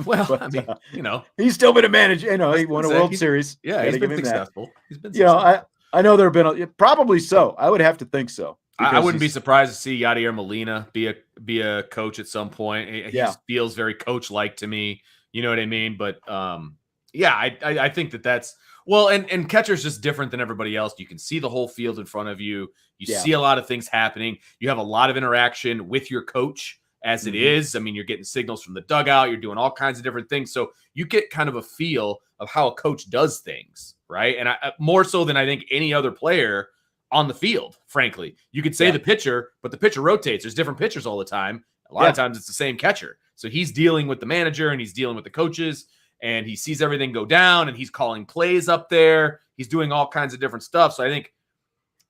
Well, but, I mean, he's still been a manager. He won a World Series. Yeah, he's been successful. He's been successful. I know there have been probably so. I would have to think so. I wouldn't be surprised to see Yadier Molina be a coach at some point. He feels very coach-like to me. You know what I mean? But I think that's well, and catcher's just different than everybody else. You can see the whole field in front of you. You see a lot of things happening. You have a lot of interaction with your coach as it is. I mean, you're getting signals from the dugout. You're doing all kinds of different things. So you get kind of a feel of how a coach does things, right? And more so than I think any other player on the field, frankly. You could say the pitcher, but the pitcher rotates. There's different pitchers all the time. A lot of times it's the same catcher. So he's dealing with the manager and he's dealing with the coaches and he sees everything go down and he's calling plays up there. He's doing all kinds of different stuff. So I think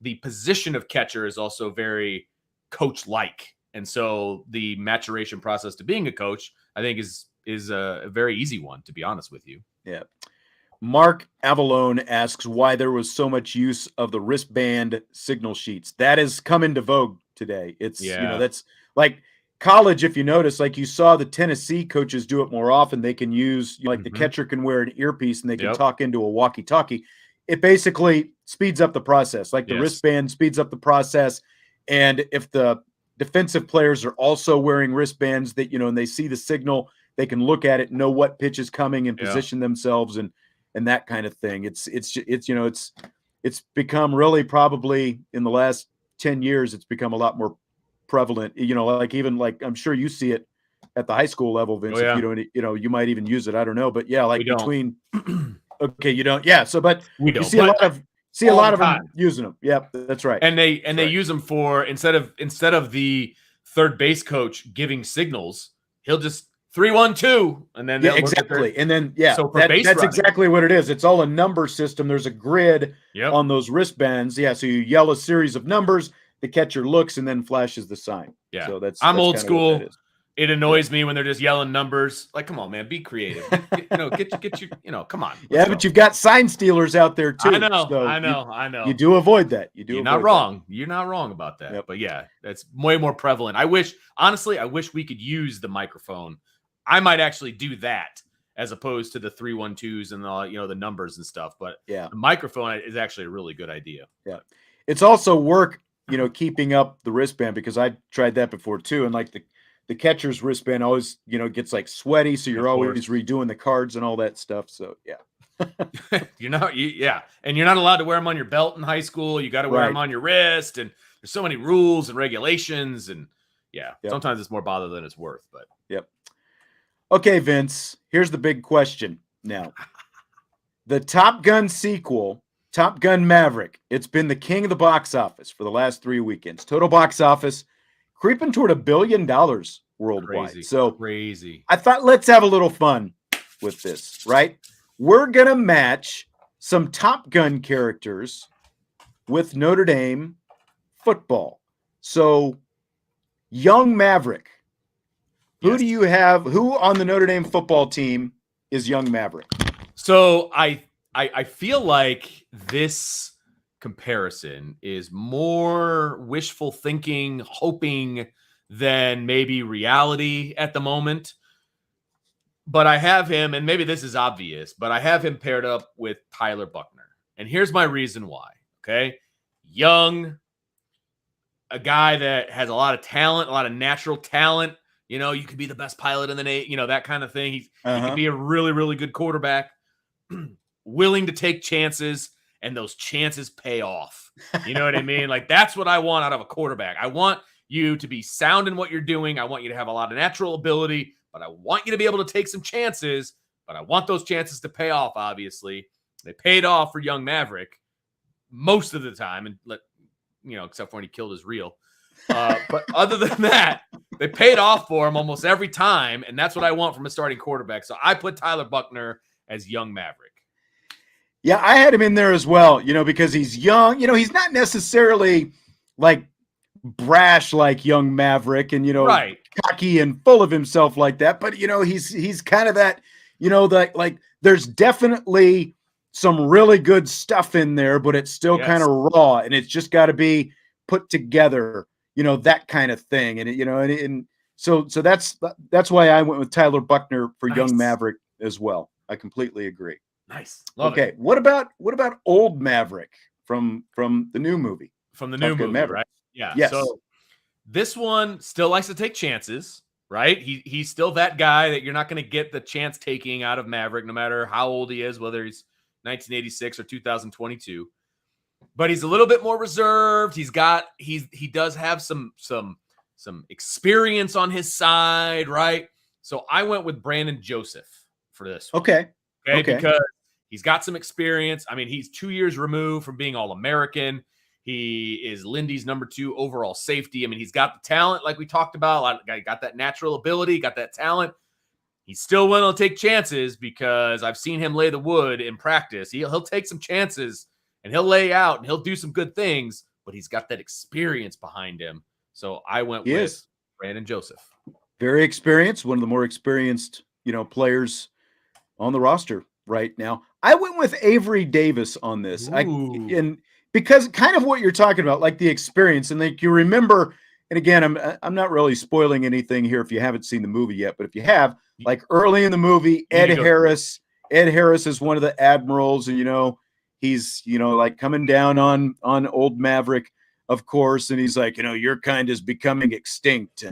the position of catcher is also very coach-like. And so the maturation process to being a coach, I think is a very easy one, to be honest with you. Yeah. Mark Avalone asks why there was so much use of the wristband signal sheets. That has come into vogue today. It's, that's like college. If you notice, like you saw the Tennessee coaches do it more often. They can use, like the catcher can wear an earpiece and they can talk into a walkie-talkie. It basically speeds up the process. Like the wristband speeds up the process. And if the defensive players are also wearing wristbands that, and they see the signal, they can look at it, know what pitch is coming and position themselves and that kind of thing. It's become really probably in the last 10 years, it's become a lot more prevalent, like I'm sure you see it at the high school level, Vince. If you don't, you might even use it. I don't know, but between, okay, you don't. Yeah. So, but we don't. You see a lot of them using them. Yep, that's right. And they use them for instead of the third base coach giving signals, he'll just 3-1-2, and then exactly, and then so that's exactly what it is. It's all a number system. There's a grid on those wristbands. Yeah, so you yell a series of numbers. The catcher looks and then flashes the sign. Yeah, so I'm old school. It annoys me when they're just yelling numbers. Like, come on, man, be creative. Get your, come on. Yeah, but you've got sign stealers out there too. I know. You do avoid that. You're not wrong. You're not wrong about that. Yep. But yeah, that's way more prevalent. I wish we could use the microphone. I might actually do that as opposed to the 3-1-2s and the numbers and stuff. But the microphone is actually a really good idea. Yeah, it's also work, keeping up the wristband because I tried that before too, and like the catcher's wristband always, gets like sweaty, so you're always redoing the cards and all that stuff. So you're not allowed to wear them on your belt in high school. You got to wear them on your wrist, and there's so many rules and regulations, and sometimes it's more bother than it's worth. But okay, Vince, here's the big question now. The Top Gun sequel, Top Gun Maverick, it's been the king of the box office for the last 3 weekends. Total box office creeping toward $1 billion worldwide. Crazy. I thought let's have a little fun with this, right? We're going to match some Top Gun characters with Notre Dame football. So, young Maverick. Who do you have? Who on the Notre Dame football team is young Maverick? So I feel like this comparison is more wishful thinking, hoping than maybe reality at the moment. But I have him, and maybe this is obvious, but I have him paired up with Tyler Buckner. And here's my reason why. Okay. Young, a guy that has a lot of talent, a lot of natural talent. You could be the best pilot in the nation, that kind of thing. He could be a really, really good quarterback, willing to take chances, and those chances pay off. You know what I mean? Like, that's what I want out of a quarterback. I want you to be sound in what you're doing. I want you to have a lot of natural ability, but I want you to be able to take some chances, but I want those chances to pay off, obviously. They paid off for young Maverick most of the time, and except for when he killed his reel. But other than that, they paid off for him almost every time, and that's what I want from a starting quarterback. So I put Tyler Buckner as young Maverick. Yeah, I had him in there as well, because he's young. He's not necessarily like brash like young Maverick and, cocky and full of himself like that. But, he's kind of that, there's definitely some really good stuff in there, but it's still kind of raw and it's just got to be put together, that kind of thing. And, and so that's why I went with Tyler Buckner for young Maverick as well. I completely agree. Nice. Love it. What about old Maverick from the new movie? From the new movie, Maverick. Right? Yeah. Yes. So this one still likes to take chances, right? He's still that guy that you're not going to get the chance taking out of Maverick, no matter how old he is, whether he's 1986 or 2022. But he's a little bit more reserved. He does have some experience on his side, right? So I went with Brandon Joseph for this one. Okay. Because he's got some experience. I mean, he's 2 years removed from being All-American. He is Lindy's number 2 overall safety. I mean, he's got the talent like we talked about. Got that natural ability, got that talent. He's still willing to take chances because I've seen him lay the wood in practice. He'll take some chances and he'll lay out and he'll do some good things, but he's got that experience behind him. So I went with Brandon Joseph. Very experienced, one of the more experienced, players on the roster right now. I went with Avery Davis on this. Because kind of what you're talking about, like the experience, and like you remember, and again, I'm not really spoiling anything here if you haven't seen the movie yet, but if you have, like early in the movie, Ed Harris is one of the admirals, and he's like coming down on old Maverick, of course, and he's like, your kind is becoming extinct,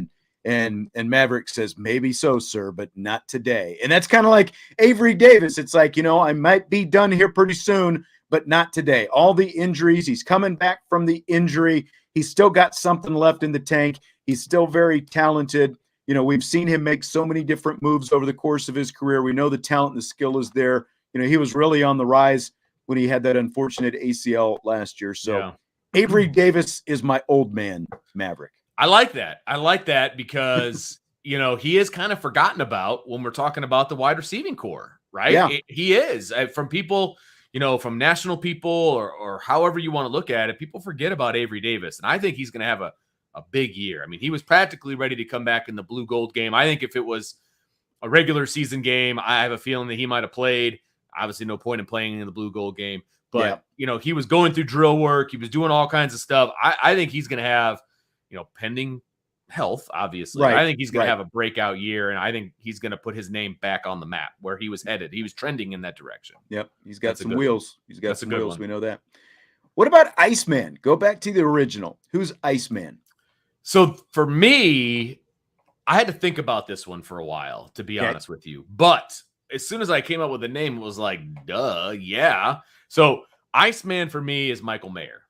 and Maverick says, maybe so, sir, but not today. And that's kind of like Avery Davis. It's like, I might be done here pretty soon, but not today. All the injuries, he's coming back from the injury. He's still got something left in the tank. He's still very talented. We've seen him make so many different moves over the course of his career. We know the talent and the skill is there. He was really on the rise when he had that unfortunate ACL last year. So Avery Davis is my old man Maverick. I like that because, he is kind of forgotten about when we're talking about the wide receiving core, right? Yeah. He is. From people, from national people or however you want to look at it, people forget about Avery Davis. And I think he's going to have a big year. I mean, he was practically ready to come back in the blue gold game. I think if it was a regular season game, I have a feeling that he might have played. Obviously, no point in playing in the blue gold game. But, he was going through drill work. He was doing all kinds of stuff. I think he's going to have, pending health, obviously. Right. I think he's going to have a breakout year, and I think he's going to put his name back on the map where he was headed. He was trending in that direction. Yep. He's got some wheels. He's got some wheels. We know that. What about Iceman? Go back to the original. Who's Iceman? So for me, I had to think about this one for a while, to be honest with you. But as soon as I came up with the name, it was like, duh, yeah. So Iceman for me is Michael Mayer.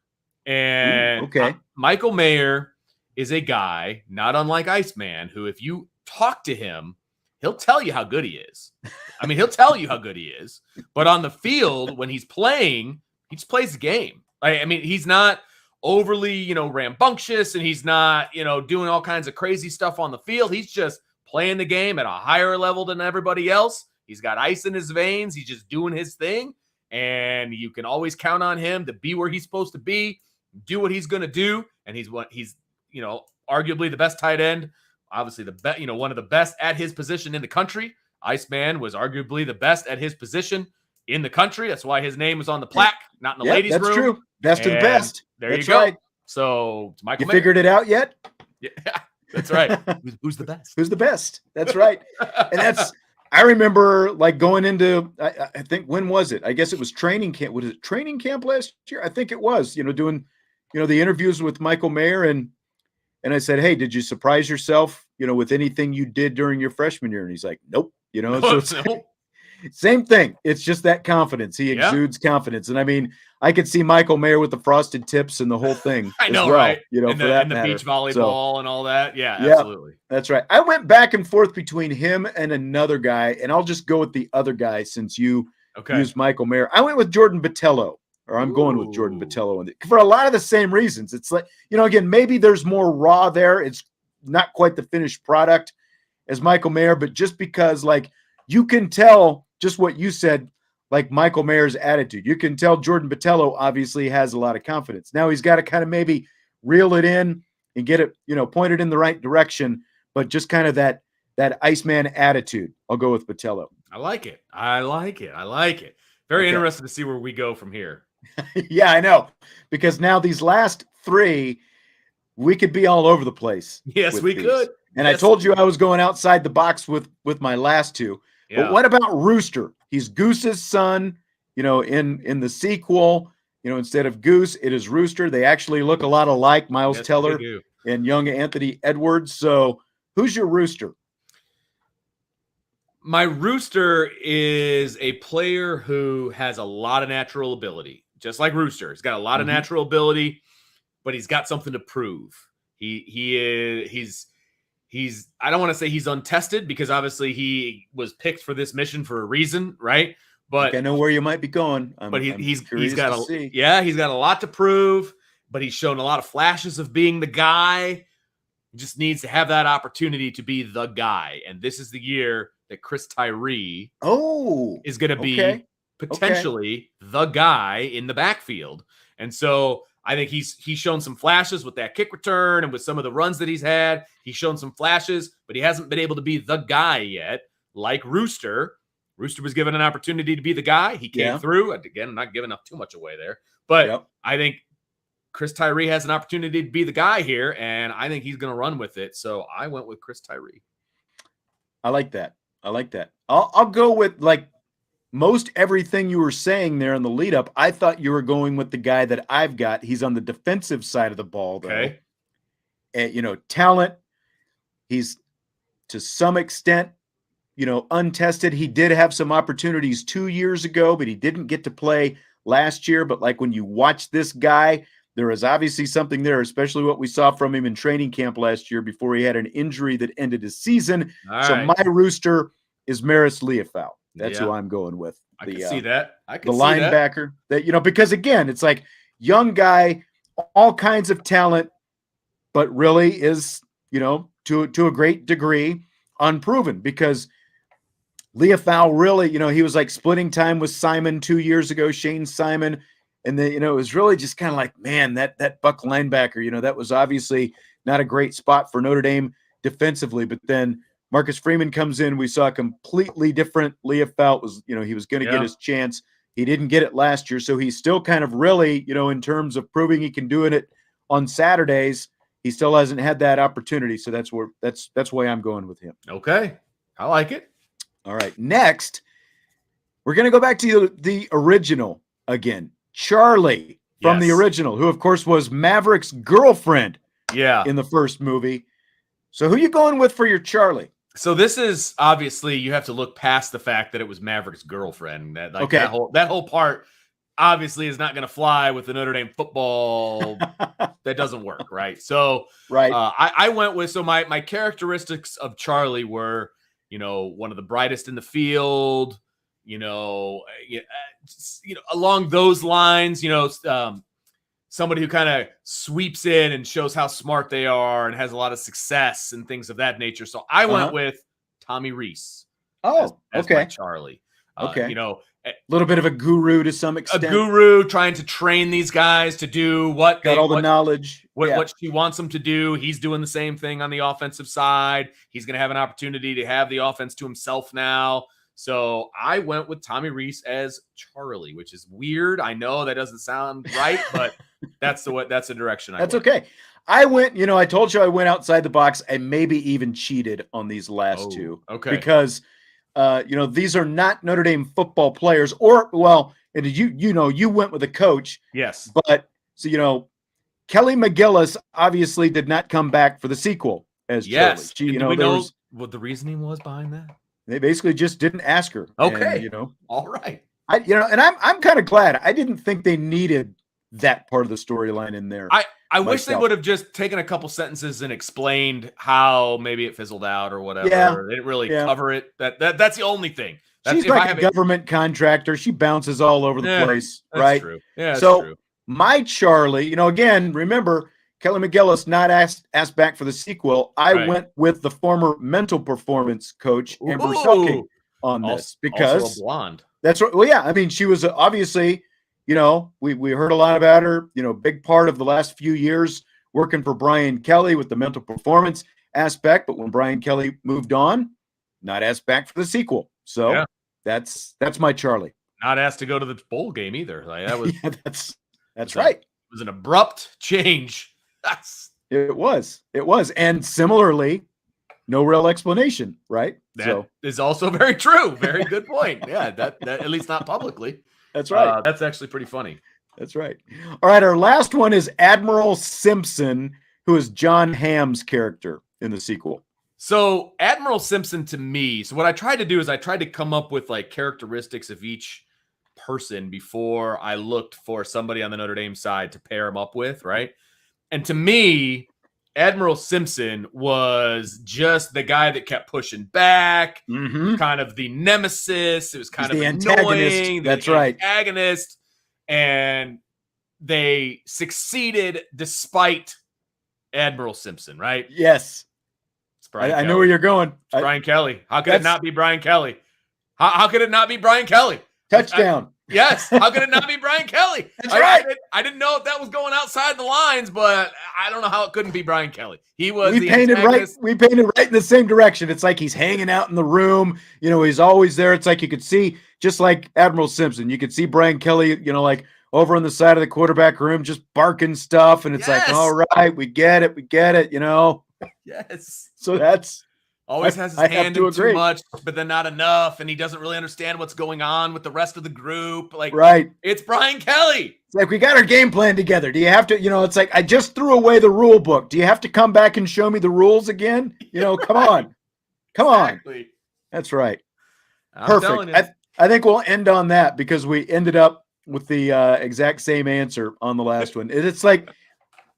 And Michael Mayer is a guy, not unlike Iceman, who if you talk to him, he'll tell you how good he is. I mean, he'll tell you how good he is. But on the field, when he's playing, he just plays the game. I mean, he's not overly, rambunctious, and he's not, doing all kinds of crazy stuff on the field. He's just playing the game at a higher level than everybody else. He's got ice in his veins. He's just doing his thing. And you can always count on him to be where he's supposed to be, do what he's going to do. And he's arguably the best tight end, obviously one of the best at his position in the country. Iceman was arguably the best at his position in the country. That's why his name was on the plaque, not in the ladies' room. That's true. Best of the best. There you go. Right. So it's Michael Mayer. Figured it out yet? Yeah, that's right. Who's the best? Who's the best? That's right. And I remember like going into, I think, when was it? I guess it was training camp. Was it training camp last year? I think it was, doing, the interviews with Michael Mayer. And I said, hey, did you surprise yourself, with anything you did during your freshman year? And he's like, nope. So it's same thing. It's just that confidence. He exudes confidence. And I mean, I could see Michael Mayer with the frosted tips and the whole thing. I know, right? And the beach volleyball and all that. Yeah, absolutely. That's right. I went back and forth between him and another guy, and I'll just go with the other guy since you used Michael Mayer. I went with Jordan Botelho, or I'm going with Jordan Botelho for a lot of the same reasons. It's like, again, maybe there's more raw there. It's not quite the finished product as Michael Mayer, but just because, like, you can tell just what you said, like Michael Mayer's attitude. You can tell Jordan Botelho obviously has a lot of confidence. Now he's got to kind of maybe reel it in and get it, pointed in the right direction, but just kind of that Iceman attitude. I'll go with Botelho. I like it. Very interested to see where we go from here. Yeah, I know. Because now these last three, we could be all over the place. Yes, we could. And I told you I was going outside the box with my last two. Yeah. But what about Rooster? He's Goose's son, in the sequel, instead of Goose, it is Rooster. They actually look a lot alike, Miles Teller and young Anthony Edwards. So who's your Rooster? My Rooster is a player who has a lot of natural ability, just like Rooster. He's got a lot of natural ability, but he's got something to prove. He's I don't want to say he's untested because obviously he was picked for this mission for a reason, right? But I know where you might be going. He's got a lot to prove. but he's shown a lot of flashes of being the guy. He just needs to have that opportunity to be the guy. And this is the year that Chris Tyree is going to be potentially the guy in the backfield. And so I think he's shown some flashes with that kick return and with some of the runs that he's had. He's shown some flashes, but he hasn't been able to be the guy yet, like Rooster. Rooster was given an opportunity to be the guy. He came through. Again, I'm not giving up too much away there. But I think Chris Tyree has an opportunity to be the guy here, and I think he's going to run with it. So I went with Chris Tyree. I like that. I'll go with like most everything you were saying there in the lead up. I thought you were going with the guy that I've got. He's on the defensive side of the ball, though. Okay. Talent. He's to some extent, untested. He did have some opportunities 2 years ago, but he didn't get to play last year. But like when you watch this guy, there is obviously something there, especially what we saw from him in training camp last year before he had an injury that ended his season. So my Rooster is Maris Leofau. That's who I'm going with. I can see that. The linebacker that, because again, it's like young guy, all kinds of talent, but really is, to a great degree unproven because Leofau really, he was like splitting time with Simon 2 years ago, Shane Simon. And then, it was really just kind of like, man, that Buck linebacker, that was obviously not a great spot for Notre Dame defensively. But then Marcus Freeman comes in. We saw a completely different Leofau. Was, he was going to get his chance. He didn't get it last year. So he's still kind of really, in terms of proving he can do it on Saturdays, he still hasn't had that opportunity. So that's why I'm going with him. Okay. I like it. All right. Next, we're going to go back to the original again. Charlie from the original, who, of course, was Maverick's girlfriend in the first movie. So who you going with for your Charlie? So this is obviously you have to look past the fact that it was Maverick's girlfriend. That whole part obviously is not going to fly with the Notre Dame football. That doesn't work, right? So I went with my characteristics of Charlie were, one of the brightest in the field. Along those lines, somebody who kind of sweeps in and shows how smart they are and has a lot of success and things of that nature. So I went with Tommy Rees. As my Charlie. A little bit of a guru to some extent. A guru trying to train these guys to do what got all the knowledge. What she wants them to do. He's doing the same thing on the offensive side. He's going to have an opportunity to have the offense to himself now. So I went with Tommy Rees as Charlie, which is weird. I know that doesn't sound right, but that's the direction I went. That's okay. I went, I told you I went outside the box and maybe even cheated on these last two. Okay. Because these are not Notre Dame football players, you went with a coach. Yes. But so Kelly McGillis obviously did not come back for the sequel as Charlie. Do we know what the reasoning was behind that? They basically just didn't ask her. Okay. All right. And I'm kind of glad. I didn't think they needed that part of the storyline in there. I wish they would have just taken a couple sentences and explained how maybe it fizzled out or whatever. Yeah. They didn't really cover it. That's the only thing. She's like a government contractor. She bounces all over the place, that's right? True. Yeah, so true. My Charlie, again, remember, Kelly McGillis not asked back for the sequel. I went with the former mental performance coach, Amber Selke, on this because also a blonde. That's right. Well, yeah. I mean, she was obviously, we heard a lot about her, big part of the last few years working for Brian Kelly with the mental performance aspect. But when Brian Kelly moved on, not asked back for the sequel. So that's my Charlie. Not asked to go to the bowl game either. Like that was that's right. It was an abrupt change. It was. And similarly, no real explanation, right? That is also very true. Very good point. Yeah, that at least not publicly. That's right. That's actually pretty funny. That's right. All right, our last one is Admiral Simpson, who is John Hamm's character in the sequel. So Admiral Simpson to me, so what I tried to do is I tried to come up with like characteristics of each person before I looked for somebody on the Notre Dame side to pair him up with, right? And to me, Admiral Simpson was just the guy that kept pushing back, kind of the nemesis. It was kind of the annoying. Antagonist. That's right. Antagonist. And they succeeded despite Admiral Simpson, right? Yes. It's Brian I know where you're going. It's Brian Kelly. How could it not be Brian Kelly? How could it not be Brian Kelly? Touchdown. Yes. How could it not be Brian Kelly? That's right. I didn't know if that was going outside the lines, but I don't know how it couldn't be Brian Kelly. He was We painted right in the same direction. It's like he's hanging out in the room. He's always there. It's like you could see, just like Admiral Simpson, you could see Brian Kelly, like over on the side of the quarterback room, just barking stuff. And it's like, all right, we get it. Yes. So that's always has his hand in too much, but then not enough, and he doesn't really understand what's going on with the rest of the group. Like, right. It's Brian Kelly. It's like, we got our game plan together. Do you have to, it's like, I just threw away the rule book. Do you have to come back and show me the rules again? Come on. That's right. Perfect. I think we'll end on that because we ended up with the exact same answer on the last one. It's like,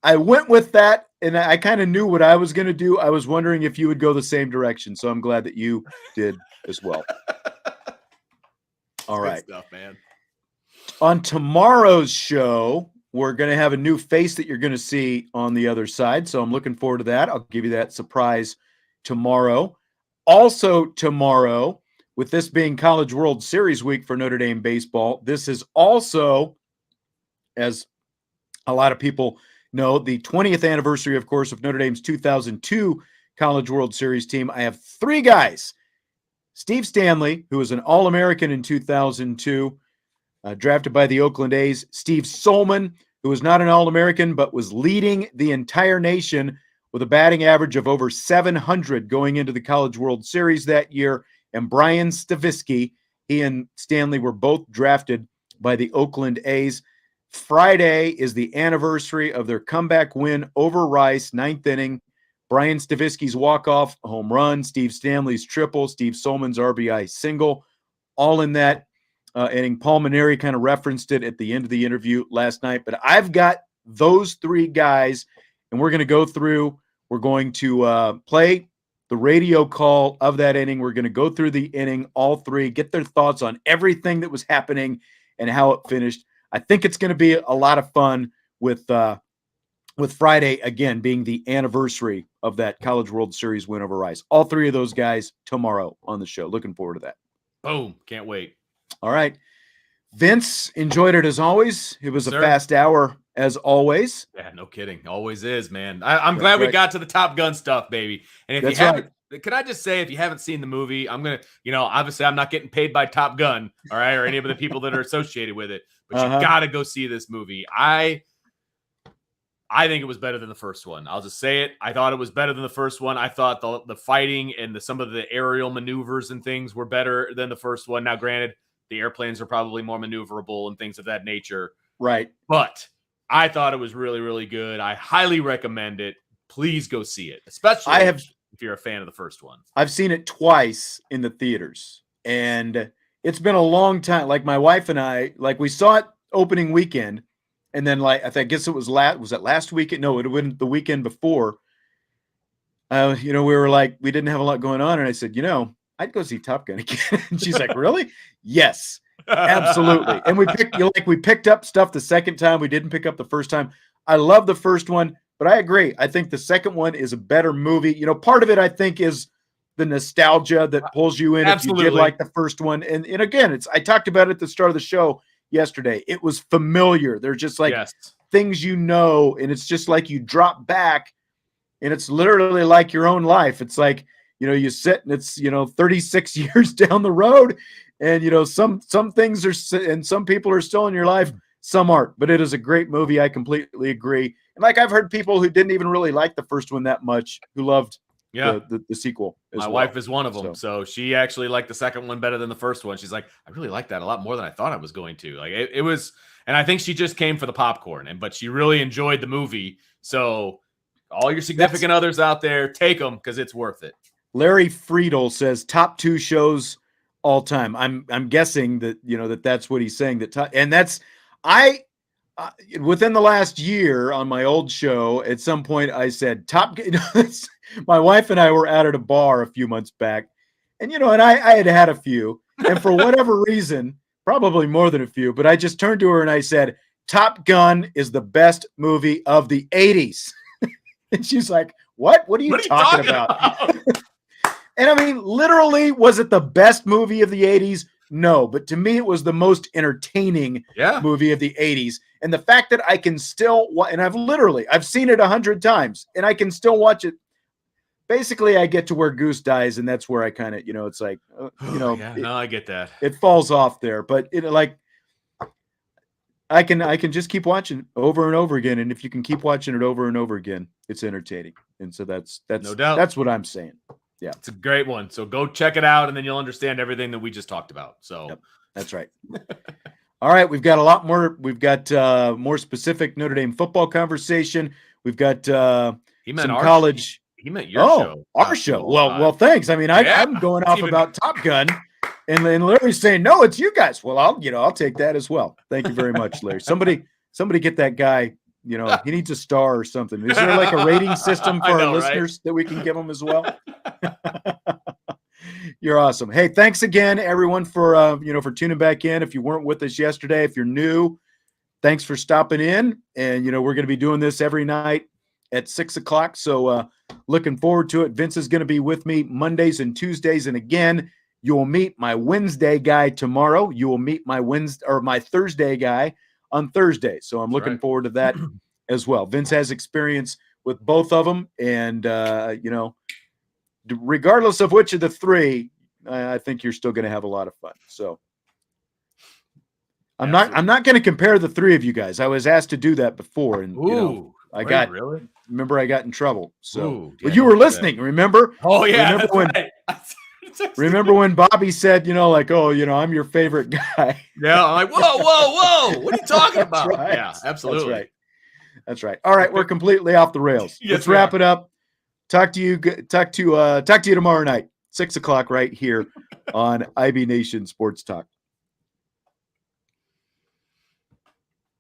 I went with that, and I kind of knew what I was going to do. I was wondering if you would go the same direction, so I'm glad that you did as well. All right. Good stuff, man. On tomorrow's show, we're going to have a new face that you're going to see on the other side, so I'm looking forward to that. I'll give you that surprise tomorrow. Also tomorrow, with this being College World Series week for Notre Dame baseball, this is also, as a lot of people know, the 20th anniversary, of course, of Notre Dame's 2002 College World Series team. I have three guys. Steve Stanley, who was an All-American in 2002, drafted by the Oakland A's. Steve Solman, who was not an All-American, but was leading the entire nation with a batting average of over 700 going into the College World Series that year. And Brian Stavisky, he and Stanley were both drafted by the Oakland A's. Friday is the anniversary of their comeback win over Rice, ninth inning. Brian Stavisky's walk-off home run, Steve Stanley's triple, Steve Solman's RBI single, all in that inning. Paul Maneri kind of referenced it at the end of the interview last night. But I've got those three guys, and we're going to go through. We're going to play the radio call of that inning. We're going to go through the inning, all three, get their thoughts on everything that was happening and how it finished. I think it's going to be a lot of fun with Friday, again, being the anniversary of that College World Series win over Rice. All three of those guys tomorrow on the show. Looking forward to that. Boom. Can't wait. All right. Vince, enjoyed it as always. It was a fast hour as always. Yeah, no kidding. Always is, man. I'm glad we got to the Top Gun stuff, baby. And if you haven't, can I just say, if you haven't seen the movie, I'm going to, obviously I'm not getting paid by Top Gun, all right, or any of the people that are associated with it, but you got to go see this movie. I think it was better than the first one. I'll just say it. I thought it was better than the first one. I thought the fighting and some of the aerial maneuvers and things were better than the first one. Now, granted, the airplanes are probably more maneuverable and things of that nature. Right. But I thought it was really, really good. I highly recommend it. Please go see it, especially if you're a fan of the first one. I've seen it twice in the theaters, and it's been a long time. Like, my wife and I, we saw it opening weekend, and then I guess it was last weekend? No, it would have been the weekend before. We were we didn't have a lot going on, and I said, I'd go see Top Gun again. And she's like, really? Yes, absolutely. And we picked up stuff the second time. We didn't pick up the first time. I love the first one, but I agree. I think the second one is a better movie. Part of it, I think, is the nostalgia that pulls you in. Absolutely. If you did like the first one. And again, I talked about it at the start of the show yesterday. It was familiar. They're just things and it's just like you drop back, and it's literally like your own life. It's like, you sit and it's, 36 years down the road, and, some things are, and some people are still in your life, some aren't, but it is a great movie. I completely agree. And I've heard people who didn't even really like the first one that much, who loved the sequel. My wife is one of them. So she actually liked the second one better than the first one. She's like, I really like that a lot more than I thought I was going to. It was, and I think she just came for the popcorn, but she really enjoyed the movie. So all your significant others out there, take them, because it's worth it. Larry Friedel says top 2 shows all time. I'm guessing that that's what he's saying. Within the last year on my old show, at some point I said my wife and I were out at a bar a few months back, and I had a few, and for whatever reason, probably more than a few, but I just turned to her and I said, Top Gun is the best movie of the 80s. And she's like, what? What are you talking about? And I mean, literally, was it the best movie of the 80s? No, but to me, it was the most entertaining movie of the 80s. And the fact that I can still, and I've seen it 100 times, and I can still watch it. Basically, I get to where Goose dies, and that's where I kind of, it's like, I get that. It falls off there, but I can just keep watching it over and over again, and if you can keep watching it over and over again, it's entertaining. And so that's no doubt. That's what I'm saying. Yeah, it's a great one. So go check it out, and then you'll understand everything that we just talked about. So that's right. All right, we've got a lot more. We've got more specific Notre Dame football conversation. We've got some college. He meant your show. Our show. Well, thanks. I mean, I'm going off about Top Gun, and then Larry's saying, no, it's you guys. Well, I'll take that as well. Thank you very much, Larry. Somebody get that guy. He needs a star or something. Is there like a rating system for our listeners that we can give them as well? You're awesome. Hey, thanks again, everyone, for for tuning back in. If you weren't with us yesterday, if you're new, thanks for stopping in. And we're going to be doing this every night at 6:00. So looking forward to it. Vince is going to be with me Mondays and Tuesdays, and again, you will meet my Wednesday guy tomorrow. You will meet my Thursday guy on Thursday. So I'm looking forward to that as well. Vince has experience with both of them, and regardless of which of the three, I think you're still going to have a lot of fun. So I'm not going to compare the three of you guys. I was asked to do that before, and I got in trouble. So but you were listening, remember? Oh yeah, remember when Bobby said, I'm your favorite guy. Yeah, I'm like, whoa, what are you talking about? Right. Yeah, absolutely. That's right. All right, we're completely off the rails. Yes, let's wrap it up. Talk to you tomorrow night, 6:00 right here on IB Nation Sports Talk.